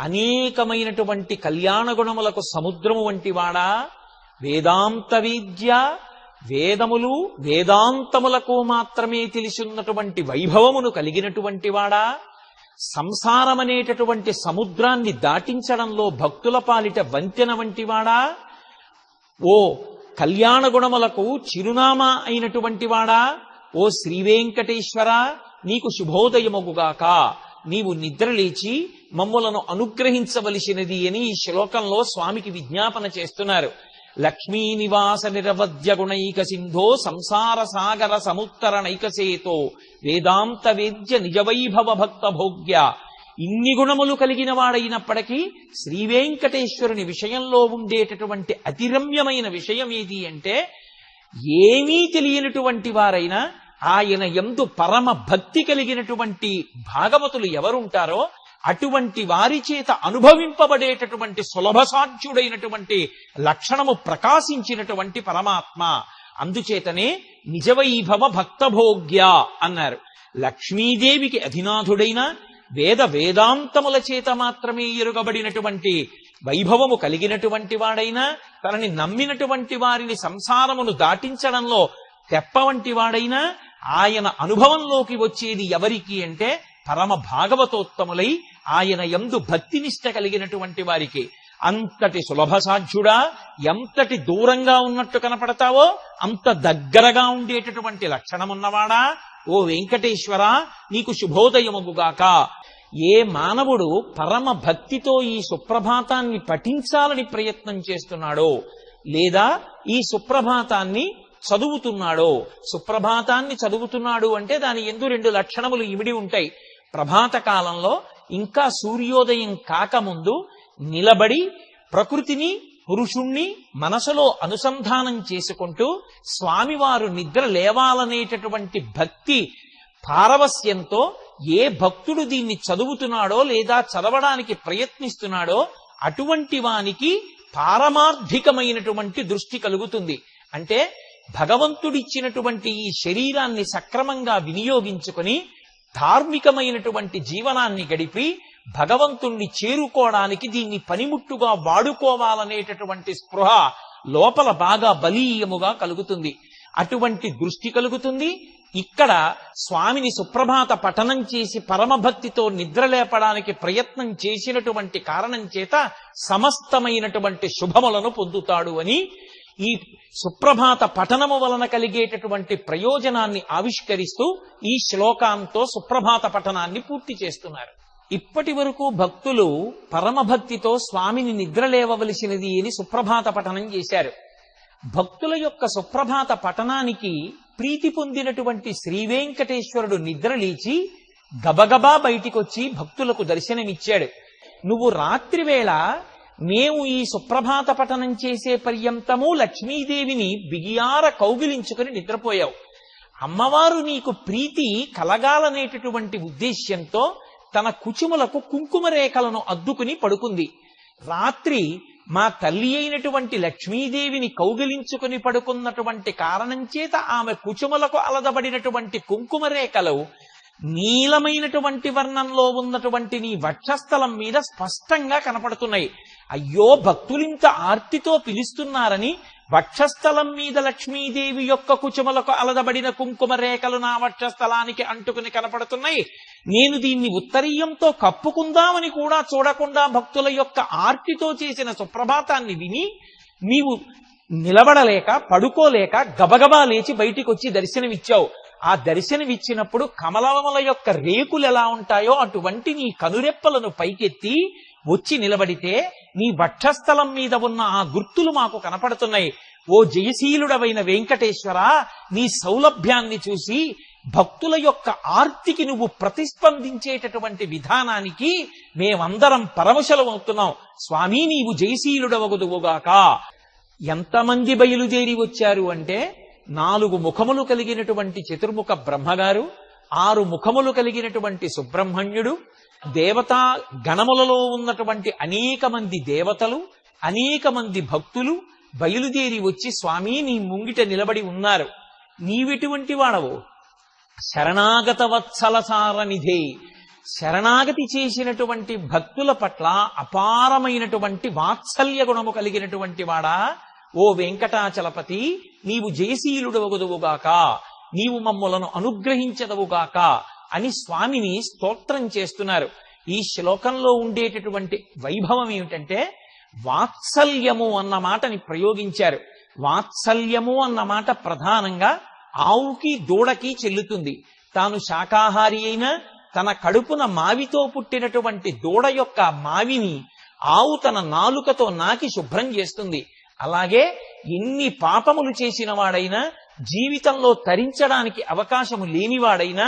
అనేకమైనటువంటి కళ్యాణ గుణములకు సముద్రము వంటి వాడా, వేదాంత విద్య, వేదములు వేదాంతములకు మాత్రమే తెలిసిన్నటువంటి వైభవమును కలిగినటువంటి వాడా, సంసారమనేటటువంటి సముద్రాన్ని దాటించడంలో భక్తుల పాలిట వంతెన వంటి వాడా, ఓ కళ్యాణ గుణములకు చిరునామా అయినటువంటి వాడా, ఓ శ్రీవేంకటేశ్వర నీకు శుభోదయమగుగాక. నీవు నిద్రలేచి మమ్ములను అనుగ్రహించవలసినది అని ఈ శ్లోకంలో స్వామికి విజ్ఞాపన చేస్తున్నారు. లక్ష్మీ నివాస నిరవధ్య గుణైక సింధో సంసార సాగర సముత్తరణైకసేతో వేదాంత వేద్య నిజవైభవ భక్త భోగ్య. ఇన్ని గుణములు కలిగిన వాడైనప్పటికీ శ్రీవేంకటేశ్వరుని విషయంలో ఉండేటటువంటి అతిరమ్యమైన విషయం ఏది అంటే, ఏమీ తెలియనటువంటి వారైనా ఆయన యందు పరమ భక్తి కలిగినటువంటి భాగవతులు ఎవరుంటారో అటువంటి వారి చేత అనుభవింపబడేటటువంటి సులభసాధ్యుడైనటువంటి లక్షణము ప్రకాశించినటువంటి పరమాత్మ. అందుచేతనే నిజవైభవ భక్తభోగ్య అన్నారు. లక్ష్మీదేవికి అధినాథుడైన వేదాంతముల చేత మాత్రమే ఎరుగబడినటువంటి వైభవము కలిగినటువంటి వాడైనా, తనని నమ్మినటువంటి వారిని సంసారమును దాటించడంలో తెప్పవంటి వాడైనా, ఆయన అనుభవంలోకి వచ్చేది ఎవరికి అంటే పరమ భాగవతోత్తములై ఆయన యందు భక్తినిష్ట కలిగినటువంటి వారికి. అంతటి సులభ సాధ్యుడా, ఎంతటి దూరంగా ఉన్నట్టు కనపడతావో అంత దగ్గరగా ఉండేటటువంటి లక్షణమున్నవాడా, ఓ వెంకటేశ్వర నీకు శుభోదయముగాక. ఏ మానవుడు పరమ భక్తితో ఈ సుప్రభాతాన్ని పఠించాలని ప్రయత్నం చేస్తున్నాడో, లేదా ఈ సుప్రభాతాన్ని చదువుతున్నాడో, సుప్రభాతాన్ని చదువుతున్నాడు అంటే దాని యందు 2 లక్షణములు ఇమిడి ఉంటాయి. ప్రభాత కాలంలో ఇంకా సూర్యోదయం కాకముందు నిలబడి ప్రకృతిని పురుషుణ్ణి మనసులో అనుసంధానం చేసుకుంటూ స్వామివారు నిద్ర లేవాలనేటటువంటి భక్తి పారవస్యంతో ఏ భక్తుడు దీన్ని చదువుతున్నాడో లేదా చదవడానికి ప్రయత్నిస్తున్నాడో అటువంటి వానికి పారమార్థికమైనటువంటి దృష్టి కలుగుతుంది. అంటే భగవంతుడిచ్చినటువంటి ఈ శరీరాన్ని సక్రమంగా వినియోగించుకొని ధార్మికమైనటువంటి జీవనాన్ని గడిపి భగవంతుణ్ణి చేరుకోవడానికి దీన్ని పనిముట్టుగా వాడుకోవాలనేటటువంటి స్పృహ లోపల బాగా బలీయముగా కలుగుతుంది. అటువంటి దృష్టి కలుగుతుంది. ఇక్కడ స్వామిని సుప్రభాత పఠనం చేసి పరమభక్తితో నిద్రలేపడానికి ప్రయత్నం చేసినటువంటి కారణం చేత సమస్తమైనటువంటి శుభములను పొందుతాడు అని ఈ సుప్రభాత పఠనము వలన కలిగేటటువంటి ప్రయోజనాన్ని ఆవిష్కరిస్తూ ఈ శ్లోకంతో సుప్రభాత పఠనాన్ని పూర్తి చేస్తున్నారు. ఇప్పటి వరకు భక్తులు పరమభక్తితో స్వామిని నిద్రలేవవలసినది అని సుప్రభాత పఠనం చేశారు. భక్తుల యొక్క సుప్రభాత పఠనానికి ప్రీతి పొందినటువంటి శ్రీవేంకటేశ్వరుడు నిద్రలేచి గబగబా బయటికొచ్చి భక్తులకు దర్శనమిచ్చాడు. నువ్వు రాత్రివేళ మేము ఈ సుప్రభాత పఠనం చేసే పర్యంతము లక్ష్మీదేవిని బిగియార కౌగిలించుకుని నిద్రపోయావు. అమ్మవారు నీకు ప్రీతి కలగాలనేటటువంటి ఉద్దేశ్యంతో తన కుచుములకు కుంకుమ రేఖలను అద్దుకుని పడుకుంది. రాత్రి మా తల్లి అయినటువంటి లక్ష్మీదేవిని కౌగిలించుకుని పడుకున్నటువంటి కారణం చేత ఆమె కుచుములకు అలదబడినటువంటి కుంకుమ రేఖలు నీలమైనటువంటి వర్ణంలో ఉన్నటువంటి నీ వక్షస్థలం మీద స్పష్టంగా కనపడుతున్నాయి. అయ్యో, భక్తులింత ఆర్తితో పిలుస్తున్నారని వక్షస్థలం మీద లక్ష్మీదేవి యొక్క కుచుమలకు అలదబడిన కుంకుమ రేఖలు నా వక్షస్థలానికి అంటుకుని కనపడుతున్నాయి. నేను దీన్ని ఉత్తరీయంతో కప్పుకుందామని కూడా చూడకుండా భక్తుల యొక్క ఆర్తితో చేసిన సుప్రభాతాన్ని విని నీవు నిలబడలేక పడుకోలేక గబగబా లేచి బయటికి వచ్చి దర్శనమిచ్చావు. ఆ దర్శనమిచ్చినప్పుడు కమలముల యొక్క రేకులు ఎలా ఉంటాయో అటువంటి నీ కనురెప్పలను పైకెత్తి వచ్చి నిలబడితే నీ వక్షస్థలం మీద ఉన్న ఆ గుర్తులు మాకు కనపడుతున్నాయి. ఓ జయశీలుడవైన వెంకటేశ్వర, నీ సౌలభ్యాన్ని చూసి భక్తుల యొక్క ఆర్తికి నువ్వు ప్రతిస్పందించేటటువంటి విధానానికి మేమందరం పరవశలమవుతున్నాం. స్వామి, నీవు జయశీలుడవగుదువుగాక. ఎంతమంది బయలుదేరి వచ్చారు అంటే 4 ముఖములు కలిగినటువంటి చతుర్ముఖ బ్రహ్మగారు, 6 ముఖములు కలిగినటువంటి సుబ్రహ్మణ్యుడు, దేవతా గణములలో ఉన్నటువంటి అనేక మంది దేవతలు, అనేక మంది భక్తులు బయలుదేరి వచ్చి స్వామి నీ ముంగిట నిలబడి ఉన్నారు. నీవెటువంటి వాడవు? శరణాగత వత్సలసారనిధే, శరణాగతి చేసినటువంటి భక్తుల పట్ల అపారమైనటువంటి వాత్సల్య గుణము కలిగినటువంటి వాడా, ఓ వెంకటాచలపతి, నీవు జయశీలుడవగుదువుగాక, నీవు మమ్ములను అనుగ్రహించదవుగాక అని స్వామిని స్తోత్రం చేస్తున్నారు. ఈ శ్లోకంలో ఉండేటటువంటి వైభవం ఏమిటంటే వాత్సల్యము అన్న మాటని ప్రయోగించారు. వాత్సల్యము అన్న మాట ప్రధానంగా ఆవుకి దూడకి చెల్లుతుంది. తాను శాకాహారి అయినా తన కడుపున మావితో పుట్టినటువంటి దూడ యొక్క మావిని ఆవు తన నాలుకతో నాకి శుభ్రం చేస్తుంది. అలాగే ఎన్ని పాపములు చేసిన వాడైనా, జీవితంలో తరించడానికి అవకాశము లేనివాడైనా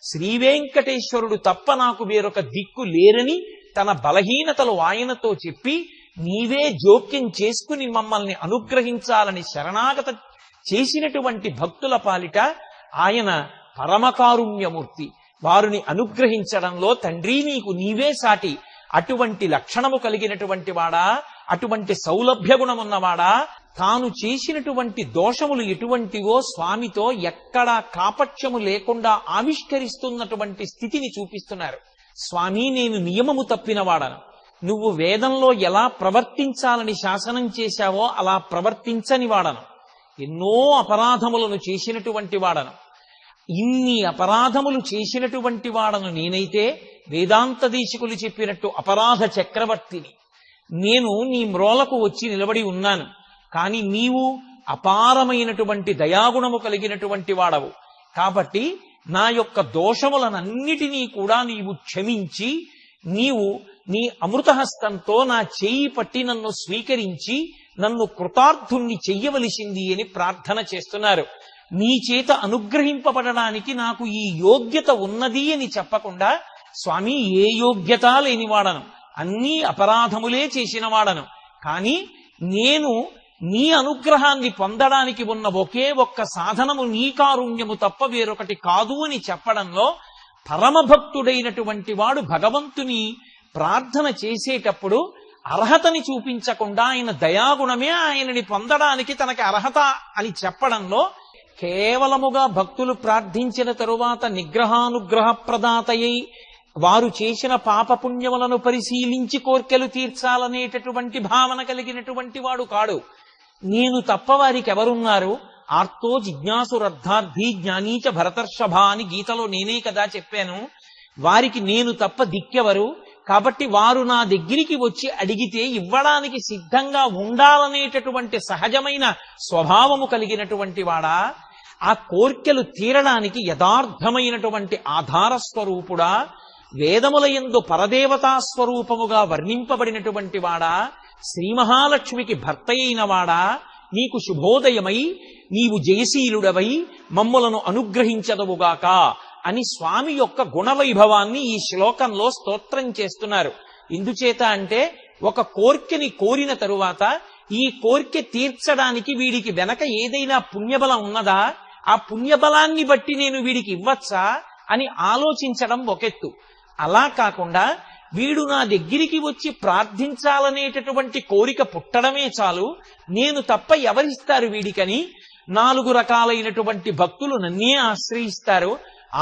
శ్రీవేంకటేశ్వరుడు తప్ప నాకు వేరొక దిక్కు లేరని తన బలహీనతలు ఆయనతో చెప్పి, నీవే జోక్యం చేసుకుని మమ్మల్ని అనుగ్రహించాలని శరణాగత చేసినటువంటి భక్తుల పాలిట ఆయన పరమకారుణ్యమూర్తి. వారిని అనుగ్రహించడంలో తండ్రి నీకు నీవే సాటి. అటువంటి లక్షణము కలిగినటువంటి వాడా, అటువంటి సౌలభ్య గుణమున్నవాడా, తాను చేసినటువంటి దోషములు ఎటువంటివో స్వామితో ఎక్కడా కాపట్యము లేకుండా ఆవిష్కరిస్తున్నటువంటి స్థితిని చూపిస్తున్నారు. స్వామి, నేను నియమము తప్పినవాడను. నువ్వు వేదంలో ఎలా ప్రవర్తించాలని శాసనం చేశావో అలా ప్రవర్తించని వాడను. ఎన్నో అపరాధములను చేసినటువంటి వాడను. ఇన్ని అపరాధములు చేసినటువంటి వాడను నేనైతే వేదాంత దేశికులు చెప్పినట్టు అపరాధ చక్రవర్తిని. నేను నీ మ్రోలకు వచ్చి నిలబడి ఉన్నాను. కాని నీవు అపారమైనటువంటి దయాగుణము కలిగినటువంటి వాడవు. కాబట్టి నా యొక్క దోషములనన్నిటినీ కూడా నీవు క్షమించి, నీవు నీ అమృతహస్తంతో నా చేయి పట్టి నన్ను స్వీకరించి నన్ను కృతార్థుణ్ణి చెయ్యవలసింది అని ప్రార్థన చేస్తున్నారు. నీ చేత అనుగ్రహింపబడడానికి నాకు ఈ యోగ్యత ఉన్నది అని చెప్పకుండా, స్వామి ఏ యోగ్యత లేనివాడను, అన్నీ అపరాధములే చేసిన వాడను, కానీ నేను నీ అనుగ్రహాన్ని పొందడానికి ఉన్న ఒకే ఒక్క సాధనము నీ కారుణ్యము తప్ప వేరొకటి కాదు అని చెప్పడంలో పరమభక్తుడైనటువంటి వాడు భగవంతుని ప్రార్థన చేసేటప్పుడు అర్హతని చూపించకుండా ఆయన దయాగుణమే ఆయనని పొందడానికి తనకి అర్హత అని చెప్పడంలో, కేవలముగా భక్తులు ప్రార్థించిన తరువాత నిగ్రహానుగ్రహ ప్రదాతయై వారు చేసిన పాపపుణ్యములను పరిశీలించి కోర్కెలు తీర్చాలనేటటువంటి భావన కలిగినటువంటి వాడు కాడు. నేను తప్ప వారికి ఎవరున్నారు? ఆర్తో జిజ్ఞాసురర్థార్థి జ్ఞానీచ భరతర్షభ అని గీతలో నేనే కదా చెప్పాను. వారికి నేను తప్ప దిక్కెవరు? కాబట్టి వారు నా దగ్గరికి వచ్చి అడిగితే ఇవ్వడానికి సిద్ధంగా ఉండాలనేటటువంటి సహజమైన స్వభావము కలిగినటువంటి వాడా, ఆ కోర్కెలు తీరడానికి యథార్థమైనటువంటి ఆధార స్వరూపుడా, వేదములయందు పరదేవతా స్వరూపముగా వర్ణింపబడినటువంటి వాడా, శ్రీ మహాలక్ష్మికి భర్త అయిన వాడా, నీకు శుభోదయమై నీవు జయశీలుడవై మమ్ములను అనుగ్రహించదవుగాక అని స్వామి యొక్క గుణవైభవాన్ని ఈ శ్లోకంలో స్తోత్రం చేస్తున్నారు. ఎందుచేత అంటే, ఒక కోర్కెని కోరిన తరువాత ఈ కోర్కె తీర్చడానికి వీడికి వెనక ఏదైనా పుణ్యబలం ఉన్నదా, ఆ పుణ్యబలాన్ని బట్టి నేను వీడికి ఇవ్వచ్చా అని ఆలోచించడం ఒకెత్తు. అలా కాకుండా వీడు నా దగ్గరికి వచ్చి ప్రార్థించాలనేటటువంటి కోరిక పుట్టడమే చాలు, నేను తప్ప ఎవరిస్తారు వీడికని 4 రకాలైనటువంటి భక్తులు నన్నే ఆశ్రయిస్తారు.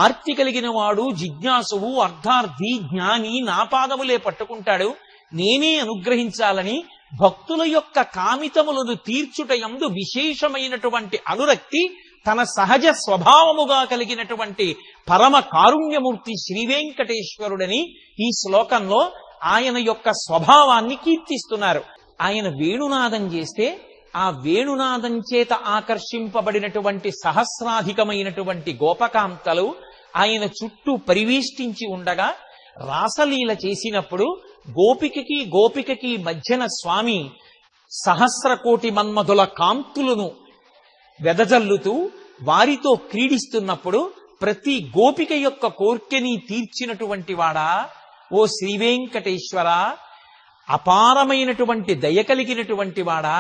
ఆర్తి కలిగిన వాడు, జిజ్ఞాసువు, అర్థార్థి, జ్ఞాని నా పాదములే పట్టుకుంటాడు. నేనే అనుగ్రహించాలని భక్తుల యొక్క కామితములను తీర్చుటయందు విశేషమైనటువంటి అనురక్తి తన సహజ స్వభావముగా కలిగినటువంటి పరమ కారుణ్యమూర్తి శ్రీవేంకటేశ్వరుడని ఈ శ్లోకంలో ఆయన యొక్క స్వభావాన్ని కీర్తిస్తున్నారు. ఆయన వేణునాదం చేస్తే ఆ వేణునాదం చేత ఆకర్షింపబడినటువంటి సహస్రాధికమైనటువంటి గోపకాంతలు ఆయన చుట్టూ పరివేష్టించి ఉండగా, రాసలీల చేసినప్పుడు గోపికకి మధ్యన స్వామి 1,000,000 కోటి మన్మధుల కాంతులను వెదజల్లుతూ వారితో క్రీడిస్తున్నప్పుడు ప్రతి గోపిక యొక్క కోర్కెని తీర్చినటువంటి వాడా, ఓ శ్రీవేంకటేశ్వర, అపారమైనటువంటి దయ కలిగినటువంటి వాడా,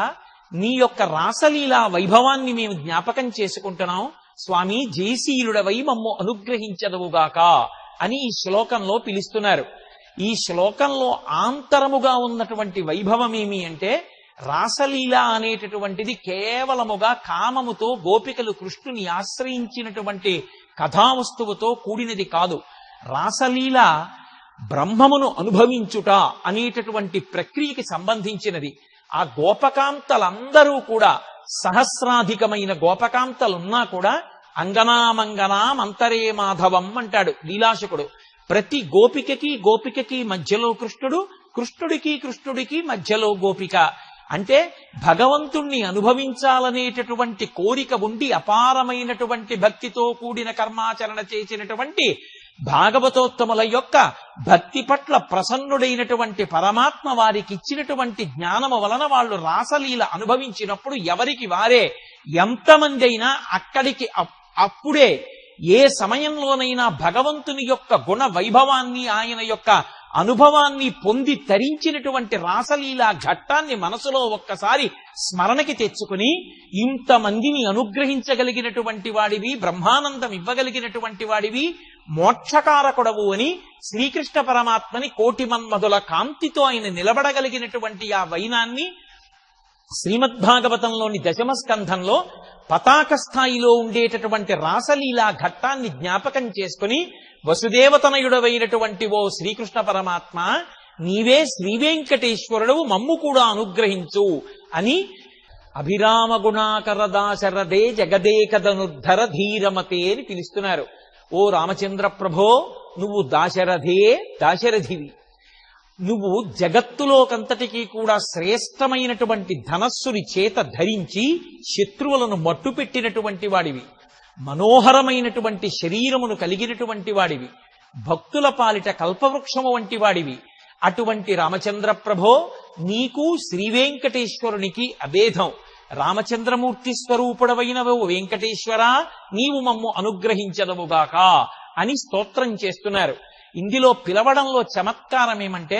నీ యొక్క రాసలీలా వైభవాన్ని మేము జ్ఞాపకం చేసుకుంటున్నాం. స్వామి జయశీలుడవై మమ్ము అనుగ్రహించదవుగాక అని ఈ శ్లోకంలో పిలుస్తున్నారు. ఈ శ్లోకంలో ఆంతరముగా ఉన్నటువంటి వైభవం ఏమి అంటే, రాసలీల అనేటటువంటిది కేవలముగా కామముతో గోపికలు కృష్ణుని ఆశ్రయించినటువంటి కథావస్తువుతో కూడినది కాదు. రాసలీల బ్రహ్మమును అనుభవించుట అనేటటువంటి ప్రక్రియకి సంబంధించినది. ఆ గోపకాంతలందరూ కూడా సహస్రాధికమైన గోపకాంతలున్నా కూడా అంగనామంగనామంతరే మాధవం అంటాడు లీలాశకుడు. ప్రతి గోపికకి మధ్యలో కృష్ణుడు, కృష్ణుడికి మధ్యలో గోపిక. అంటే భగవంతుణ్ణి అనుభవించాలనేటటువంటి కోరిక ఉండి అపారమైనటువంటి భక్తితో కూడిన కర్మాచరణ చేసినటువంటి భాగవతోత్తముల యొక్క భక్తి పట్ల ప్రసన్నుడైనటువంటి పరమాత్మ వారికి ఇచ్చినటువంటి జ్ఞానము వలన వాళ్ళు రాసలీల అనుభవించినప్పుడు ఎవరికి వారే ఎంతమంది అయినా అక్కడికి అప్పుడే ఏ సమయంలోనైనా భగవంతుని యొక్క గుణ వైభవాన్ని ఆయన యొక్క అనుభవాన్ని పొంది తరించినటువంటి రాసలీల ఘట్టాన్ని మనసులో ఒక్కసారి స్మరణకి తెచ్చుకుని ఇంతమందిని అనుగ్రహించగలిగినటువంటి వాడివి, బ్రహ్మానందం ఇవ్వగలిగినటువంటి వాడివి, మోక్షకారకుడవు అని శ్రీకృష్ణ పరమాత్మని కోటి మన్మధుల కాంతితో ఆయన నిలబడగలిగినటువంటి ఆ వైనాన్ని శ్రీమద్భాగవతంలోని దశమ స్కంధంలో పతాక స్థాయిలో ఉండేటటువంటి రాసలీలా ఘట్టాన్ని జ్ఞాపకం చేసుకుని వసుదేవతనయుడవైనటువంటి ఓ శ్రీకృష్ణ పరమాత్మ నీవే శ్రీవేంకటేశ్వరుడు, మమ్ము కూడా అనుగ్రహించు అని అభిరామ గుణాకర దాశరథే జగదేకదనుద్ధర ధీరమతే అని పిలుస్తున్నారు. ఓ రామచంద్ర ప్రభో, నువ్వు దాశరథివి. నువ్వు జగత్తులోకంతటికీ కూడా శ్రేష్టమైనటువంటి ధనస్సుని చేత ధరించి శత్రువులను మట్టుపెట్టినటువంటి వాడివి, మనోహరమైనటువంటి శరీరమును కలిగినటువంటి వాడివి, భక్తుల పాలిట కల్పవృక్షము వంటి వాడివి. అటువంటి రామచంద్ర ప్రభో, నీకు శ్రీవేంకటేశ్వరునికి అభేదం. రామచంద్రమూర్తి స్వరూపుడవైనవు వెంకటేశ్వర, నీవు మమ్ము అనుగ్రహించదవుగాక అని స్తోత్రం చేస్తున్నారు. ఇందులో పిలవడంలో చమత్కారం ఏమంటే,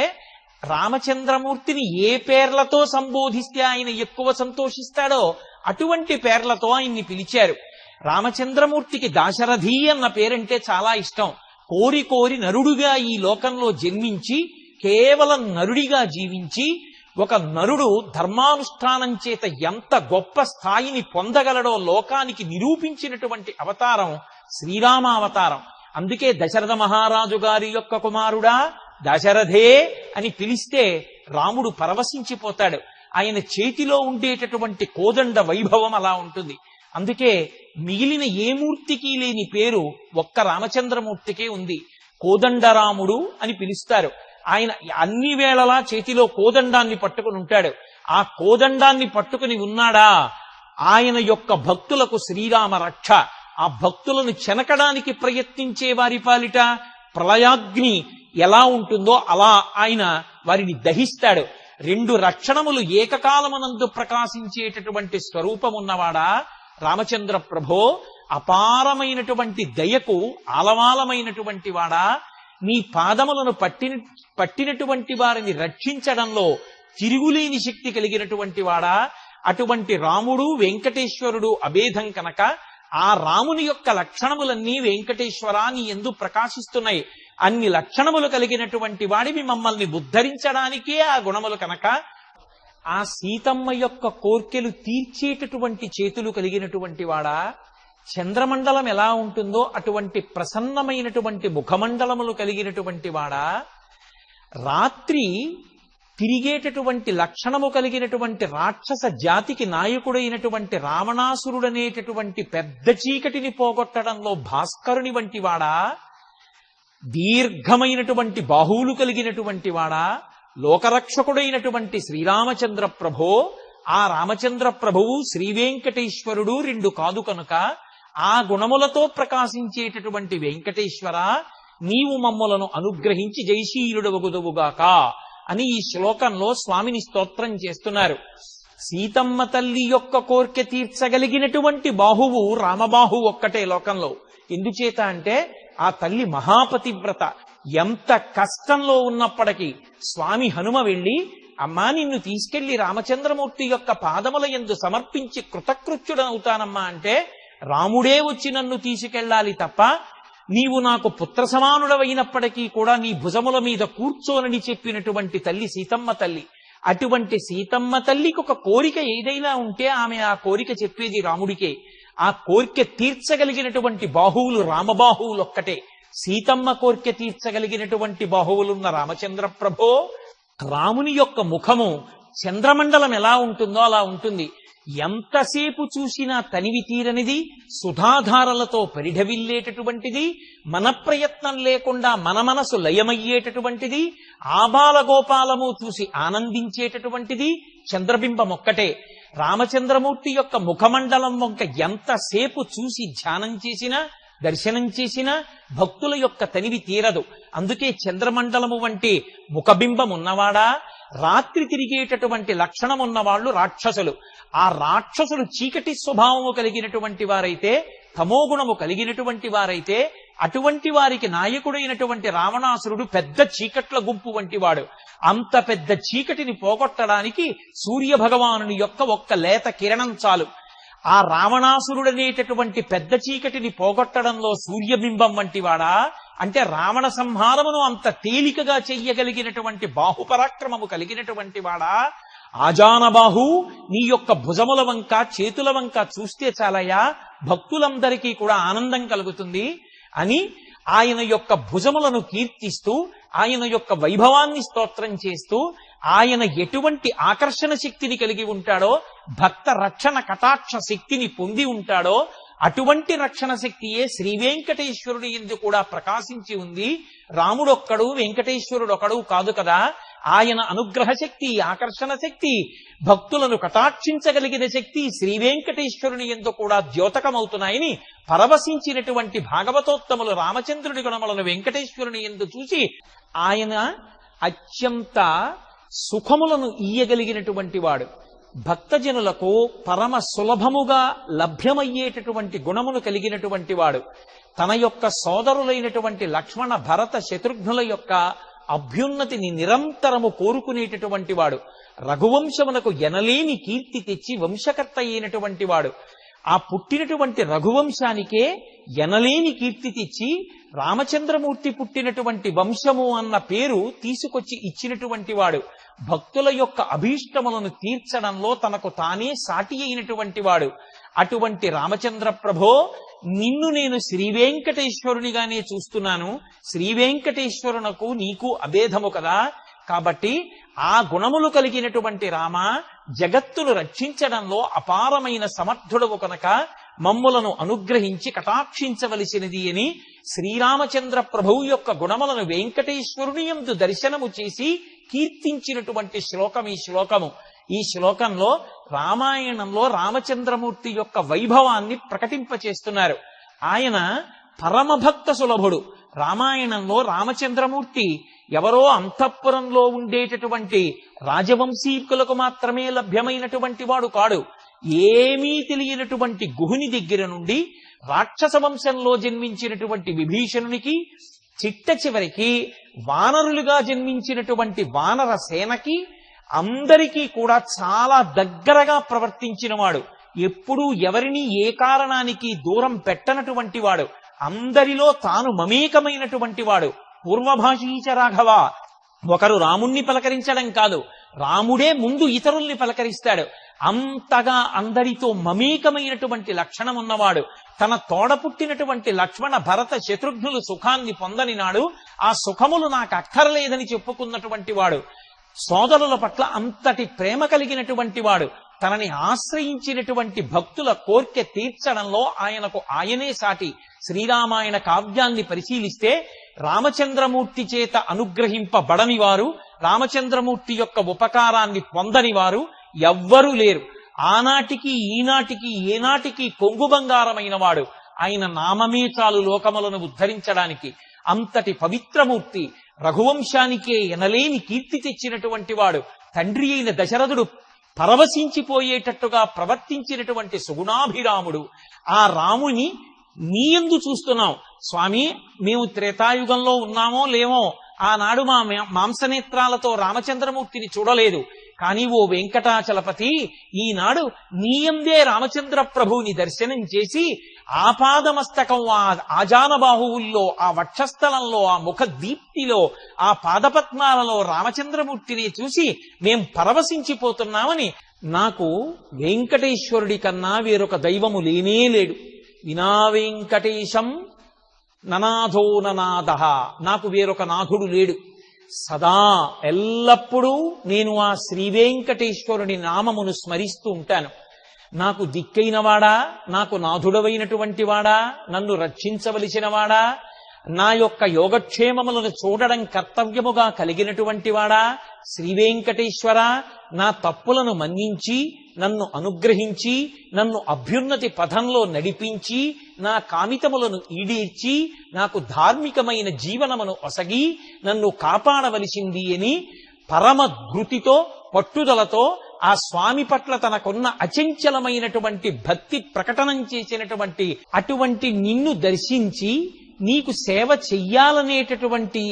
రామచంద్రమూర్తిని ఏ పేర్లతో సంబోధిస్తే ఆయన ఎక్కువ సంతోషిస్తాడో అటువంటి పేర్లతో ఆయన్ని పిలిచారు. రామచంద్రమూర్తికి దాశరథి అన్న పేరంటే చాలా ఇష్టం. కోరి కోరి నరుడుగా ఈ లోకంలో జన్మించి కేవలం నరుడిగా జీవించి ఒక నరుడు ధర్మానుష్ఠానం చేత ఎంత గొప్ప స్థాయిని పొందగలడో లోకానికి నిరూపించినటువంటి అవతారం శ్రీరామావతారం. అందుకే దశరథ మహారాజు గారి యొక్క కుమారుడా దశరథే అని పిలిస్తే రాముడు పరవశించిపోతాడు. ఆయన చేతిలో ఉండేటటువంటి కోదండ వైభవం అలా ఉంటుంది. అందుకే మిగిలిన ఏ మూర్తికి లేని పేరు ఒక్క రామచంద్రమూర్తికే ఉంది. కోదండరాముడు అని పిలుస్తారు. ఆయన అన్ని వేళలా చేతిలో కోదండాన్ని పట్టుకుని ఉంటాడు. ఆ కోదండాన్ని పట్టుకుని ఉన్నాడా ఆయన యొక్క భక్తులకు శ్రీరామ రక్ష. ఆ భక్తులను చెనకడానికి ప్రయత్నించే వారి పాలిట ప్రళయాగ్ని ఎలా ఉంటుందో అలా ఆయన వారిని దహిస్తాడు. రెండు రక్షణములు ఏకకాలమునందు ప్రకాశించేటటువంటి స్వరూపమున్నవాడా రామచంద్ర ప్రభో, అపారమైనటువంటి దయకు ఆలవాలమైనటువంటి వాడా, నీ పాదములను పట్టినటువంటి వారిని రక్షించడంలో తిరుగులేని శక్తి కలిగినటువంటి వాడా. అటువంటి రాముడు వెంకటేశ్వరుడు అభేదం కనుక ఆ రాముని యొక్క లక్షణములన్నీ వెంకటేశ్వర నీ యందు ప్రకాశిస్తున్నాయి. అన్ని లక్షణములు కలిగినటువంటి వాడివి, మమ్మల్ని ఉద్ధరించడానికే ఆ గుణములు కనుక ఆ సీతమ్మ యొక్క కోర్కెలు తీర్చేటటువంటి చేతులు కలిగినటువంటి వాడా. చంద్రమండలం ఎలా ఉంటుందో అటువంటి ప్రసన్నమైనటువంటి ముఖమండలములు కలిగినటువంటి వాడా. రాత్రి తిరిగేటటువంటి లక్షణము కలిగినటువంటి రాక్షస జాతికి నాయకుడైనటువంటి రావణాసురుడనేటటువంటి పెద్ద చీకటిని పోగొట్టడంలో భాస్కరుని వంటి వాడా. దీర్ఘమైనటువంటి బాహువులు కలిగినటువంటి వాడా. లోకరక్షకుడైనటువంటి శ్రీరామచంద్ర ప్రభో, ఆ రామచంద్ర ప్రభువు శ్రీవేంకటేశ్వరుడు రెండు కాదు కనుక ఆ గుణములతో ప్రకాశించేటటువంటి వెంకటేశ్వర నీవు మమ్ములను అనుగ్రహించి జయశీలుడవగుదువుగాక అని ఈ శ్లోకంలో స్వామిని స్తోత్రం చేస్తున్నారు. సీతమ్మ తల్లి యొక్క కోర్కె తీర్చగలిగినటువంటి బాహువు రామబాహు ఒక్కటే లోకంలో. ఎందుచేత అంటే ఆ తల్లి మహాపతివ్రత. ఎంత కష్టంలో ఉన్నప్పటికీ స్వామి హనుమ వెళ్ళి, అమ్మా నిన్ను తీసుకెళ్లి రామచంద్రమూర్తి యొక్క పాదముల యందు సమర్పించి కృతకృత్యుడవుతానమ్మా అంటే, రాముడే వచ్చి నన్ను తీసుకెళ్లాలి తప్ప నీవు నాకు పుత్ర సమానుడవైనప్పటికీ కూడా నీ భుజముల మీద కూర్చోనని చెప్పినటువంటి తల్లి సీతమ్మ తల్లి. అటువంటి సీతమ్మ తల్లికి ఒక కోరిక ఏదైనా ఉంటే ఆమె ఆ కోరిక చెప్పేది రాముడికే. ఆ కోరిక తీర్చగలిగినటువంటి బాహువులు రామబాహువులు ఒక్కటే. సీతమ్మ కోరిక తీర్చగలిగినటువంటి బాహువులున్న రామచంద్ర ప్రభో, రాముని యొక్క ముఖము చంద్రమండలం ఎలా ఉంటుందో అలా ఉంటుంది. ఎంతసేపు చూసినా తనివి తీరనిది, సుధాధారలతో పరిఢవిల్లేటటువంటిది, మన ప్రయత్నం లేకుండా మన మనసు లయమయ్యేటటువంటిది, ఆబాలగోపాలము చూసి ఆనందించేటటువంటిది చంద్రబింబం ఒక్కటే. రామచంద్రమూర్తి యొక్క ముఖమండలం వంక ఎంతసేపు చూసి ధ్యానం చేసినా, దర్శనం చేసినా, భక్తుల యొక్క తనివి తీరదు. అందుకే చంద్రమండలము వంటి ముఖబింబం ఉన్నవాడా, రాత్రి తిరిగేటటువంటి లక్షణం ఉన్నవాళ్లు రాక్షసులు. ఆ రాక్షసులు చీకటి స్వభావము కలిగినటువంటి వారైతే, తమోగుణము కలిగినటువంటి వారైతే, అటువంటి వారికి నాయకుడైనటువంటి రావణాసురుడు పెద్ద చీకట్ల గుంపు వంటి వాడు. అంత పెద్ద చీకటిని పోగొట్టడానికి సూర్య భగవానుని యొక్క ఒక్క లేత కిరణం చాలు. ఆ రావణాసురుడనేటటువంటి పెద్ద చీకటిని పోగొట్టడంలో సూర్యబింబం వంటి వాడా, అంటే రావణ సంహారమును అంత తేలికగా చెయ్యగలిగినటువంటి బాహుపరాక్రమము కలిగినటువంటి వాడా, ఆజానబాహు నీ యొక్క భుజముల వంక చేతుల వంక చూస్తే చాలయ్యా, భక్తులందరికీ కూడా ఆనందం కలుగుతుంది అని ఆయన యొక్క భుజములను కీర్తిస్తూ, ఆయన యొక్క వైభవాన్ని స్తోత్రం చేస్తూ, ఆయన ఎటువంటి ఆకర్షణ శక్తిని కలిగి ఉంటాడో, భక్త రక్షణ కటాక్ష శక్తిని పొంది ఉంటాడో, అటువంటి రక్షణ శక్తియే శ్రీ వెంకటేశ్వరుడి యందు కూడా ప్రకాశించి ఉంది. రాముడొక్కడు వెంకటేశ్వరుడొకడు కాదు కదా. ఆయన అనుగ్రహ శక్తి, ఆకర్షణ శక్తి, భక్తులను కటాక్షించగలిగిన శక్తి శ్రీ వెంకటేశ్వరుని యందు కూడా ద్యోతకమవుతున్నాయని పరవశించినటువంటి భాగవతోత్తములు రామచంద్రుడి గుణములను వెంకటేశ్వరుని యందు చూసి ఆయన అత్యంత సుఖములను ఇయ్యగలిగినటువంటి వాడు. భక్తజనులకు పరమ సులభముగా లభ్యమయ్యేటటువంటి గుణమును కలిగినటువంటి వాడు. తన యొక్క సోదరులైనటువంటి లక్ష్మణ భరత శత్రుఘ్నుల యొక్క అభ్యున్నతిని నిరంతరము కోరుకునేటటువంటి వాడు. రఘువంశమునకు ఎనలేని కీర్తి తెచ్చి వంశకర్త అయినటువంటి వాడు. ఆ పుట్టినటువంటి రఘువంశానికే ఎనలేని కీర్తి తెచ్చి రామచంద్రమూర్తి పుట్టినటువంటి వంశము అన్న పేరు తీసుకొచ్చి ఇచ్చినటువంటి వాడు. భక్తుల యొక్క అభీష్టములను తీర్చడంలో తనకు తానే సాటి అయినటువంటి వాడు. అటువంటి రామచంద్ర ప్రభో, నిన్ను నేను శ్రీ వెంకటేశ్వరునిగానే చూస్తున్నాను. శ్రీ వెంకటేశ్వరునకు నీకు అభేదము కదా. కాబట్టి ఆ గుణములు కలిగినటువంటి రామ, జగత్తును రక్షించడంలో అపారమైన సమర్థుడవు కనుక మమ్ములను అనుగ్రహించి కటాక్షించవలసినది అని శ్రీరామచంద్ర ప్రభువు యొక్క గుణములను వెంకటేశ్వరుని యందు దర్శనము చేసి కీర్తించినటువంటి శ్లోకం ఈ శ్లోకము. ఈ శ్లోకంలో రామాయణంలో రామచంద్రమూర్తి యొక్క వైభవాన్ని ప్రకటింపచేస్తున్నారు. ఆయన పరమభక్త సులభుడు. రామాయణంలో రామచంద్రమూర్తి ఎవరో అంతఃపురంలో ఉండేటటువంటి రాజవంశీకులకు మాత్రమే లభ్యమైనటువంటి వాడు కాడు. ఏమీ తెలియనటువంటి గుహుని దగ్గర నుండి రాక్షస వంశంలో జన్మించినటువంటి విభీషణునికి, చిట్ట చివరికి వానరులుగా జన్మించినటువంటి వానర సేనకి, అందరికీ కూడా చాలా దగ్గరగా ప్రవర్తించిన వాడు. ఎప్పుడూ ఎవరిని ఏ కారణానికి దూరం పెట్టనటువంటి వాడు. అందరిలో తాను మమేకమైనటువంటి వాడు. పూర్వభాషీచ రాఘవ, ఒకరు రాముణ్ణి పలకరించడం కాదు, రాముడే ముందు ఇతరుల్ని పలకరిస్తాడు. అంతగా అందరితో మమేకమైనటువంటి లక్షణం ఉన్నవాడు. తన తోడ పుట్టినటువంటి లక్ష్మణ భరత శత్రుఘ్నులు సుఖాన్ని పొందని నాడు ఆ సుఖములు నాకు అక్కర్లేదని చెప్పుకున్నటువంటి వాడు. సోదరుల పట్ల అంతటి ప్రేమ కలిగినటువంటి వాడు. తనని ఆశ్రయించినటువంటి భక్తుల కోర్కె తీర్చడంలో ఆయనకు ఆయనే సాటి. శ్రీరామాయణ కావ్యాన్ని పరిశీలిస్తే రామచంద్రమూర్తి చేత అనుగ్రహింపబడని వారు, రామచంద్రమూర్తి యొక్క ఉపకారాన్ని పొందని వారు ఎవ్వరూ లేరు. ఆనాటికి ఈనాటికి ఏనాటికి కొంగు బంగారమైన వాడు. ఆయన నామమే చాలు లోకములను ఉద్ధరించడానికి. అంతటి పవిత్రమూర్తి, రఘువంశానికే ఎనలేని కీర్తి తెచ్చినటువంటి వాడు. తండ్రి అయిన దశరథుడు పరవశించిపోయేటట్టుగా ప్రవర్తించినటువంటి సుగుణాభిరాముడు. ఆ రాముని నీయందు చూస్తున్నాం. స్వామి, మేము త్రేతాయుగంలో ఉన్నామో లేమో, ఆనాడు మా మాంసనేత్రాలతో రామచంద్రమూర్తిని చూడలేదు. కానీ ఓ వెంకటాచలపతి, ఈనాడు నీయందే రామచంద్ర ప్రభువుని దర్శనం చేసి ఆపాదమస్తకం, ఆ ఆజానబాహువుల్లో, ఆ వక్షస్థలంలో, ఆ ముఖ దీప్తిలో, ఆ పాదపద్మాలలో రామచంద్రమూర్తిని చూసి మేం పరవశించిపోతున్నామని, నాకు వెంకటేశ్వరుడి కన్నా వేరొక దైవము లేనే లేడు. వినా వెంకటేశం ననాథో ననాథ, నాకు వేరొక నాథుడు లేడు. సదా ఎల్లప్పుడూ నేను ఆ శ్రీ వెంకటేశ్వరుని నామమును స్మరిస్తూ ఉంటాను. నాకు దిక్కైన వాడా, నాకు నాథుడవైనటువంటి వాడా, నన్ను రక్షించవలసిన వాడా, నా యొక్క యోగక్షేమములను చూడడం కర్తవ్యముగా కలిగినటువంటి వాడా, శ్రీవేంకటేశ్వర, నా తప్పులను మన్నించి నన్ను అనుగ్రహించి నన్ను అభ్యున్నతి పథంలో నడిపించి నా కామితములను ఈడేర్చి నాకు ధార్మికమైన జీవనమును ఒసగి నన్ను కాపాడవలసింది అని పరమ ధృతితో పట్టుదలతో ఆ స్వామి పట్ల తనకున్న అచంచలమైనటువంటి భక్తి ప్రకటనం చేసినటువంటి అటువంటి నిన్ను దర్శించి నీకు సేవ చెయ్యాలనేటటువంటి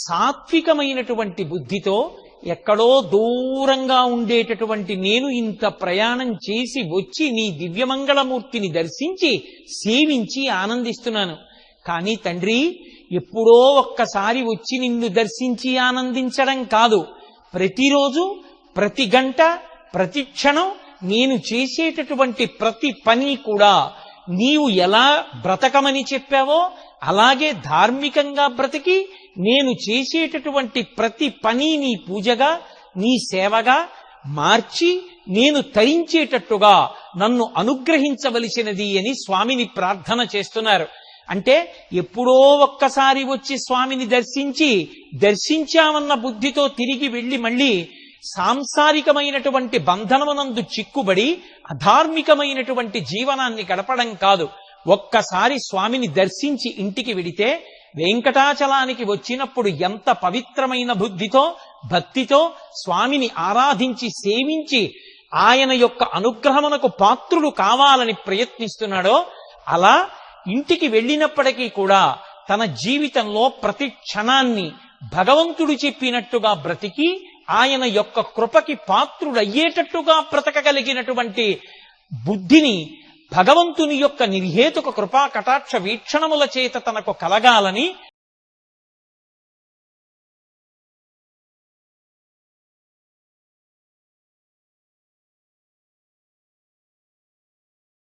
సాత్వికమైనటువంటి బుద్ధితో ఎక్కడో దూరంగా ఉండేటటువంటి నేను ఇంత ప్రయాణం చేసి వచ్చి నీ దివ్యమంగళమూర్తిని దర్శించి సేవించి ఆనందిస్తున్నాను. కానీ తండ్రి, ఎప్పుడో ఒక్కసారి వచ్చి నిన్ను దర్శించి ఆనందించడం కాదు, ప్రతిరోజు ప్రతి గంట ప్రతి క్షణం నేను చేసేటటువంటి ప్రతి పని కూడా నీవు ఎలా బ్రతకమని చెప్పావో అలాగే ధార్మికంగా బ్రతికి నేను చేసేటటువంటి ప్రతి పని నీ పూజగా నీ సేవగా మార్చి నేను తరించేటట్టుగా నన్ను అనుగ్రహించవలసినది అని స్వామిని ప్రార్థన చేస్తున్నారు. అంటే ఎప్పుడో ఒక్కసారి వచ్చి స్వామిని దర్శించామన్న బుద్ధితో తిరిగి వెళ్లి మళ్ళీ సాంసారికమైనటువంటి బంధనమునందు చిక్కుబడి అధార్మికమైనటువంటి జీవనాన్ని గడపడం కాదు. ఒక్కసారి స్వామిని దర్శించి ఇంటికి వెడితే వెంకటాచలానికి వచ్చినప్పుడు ఎంత పవిత్రమైన బుద్ధితో భక్తితో స్వామిని ఆరాధించి సేవించి ఆయన యొక్క అనుగ్రహమునకు పాత్రుడు కావాలని ప్రయత్నిస్తున్నాడో అలా ఇంటికి వెళ్ళినప్పటికీ కూడా తన జీవితంలో ప్రతి క్షణాన్ని భగవంతుడు చెప్పినట్టుగా బ్రతికి ఆయన యొక్క కృపకి పాత్రుడయ్యేటట్టుగా బ్రతకగలిగినటువంటి బుద్ధిని భగవంతుని యొక్క నిర్హేతుక కృపా కటాక్ష వీక్షణముల చేత తనకు కలగాలని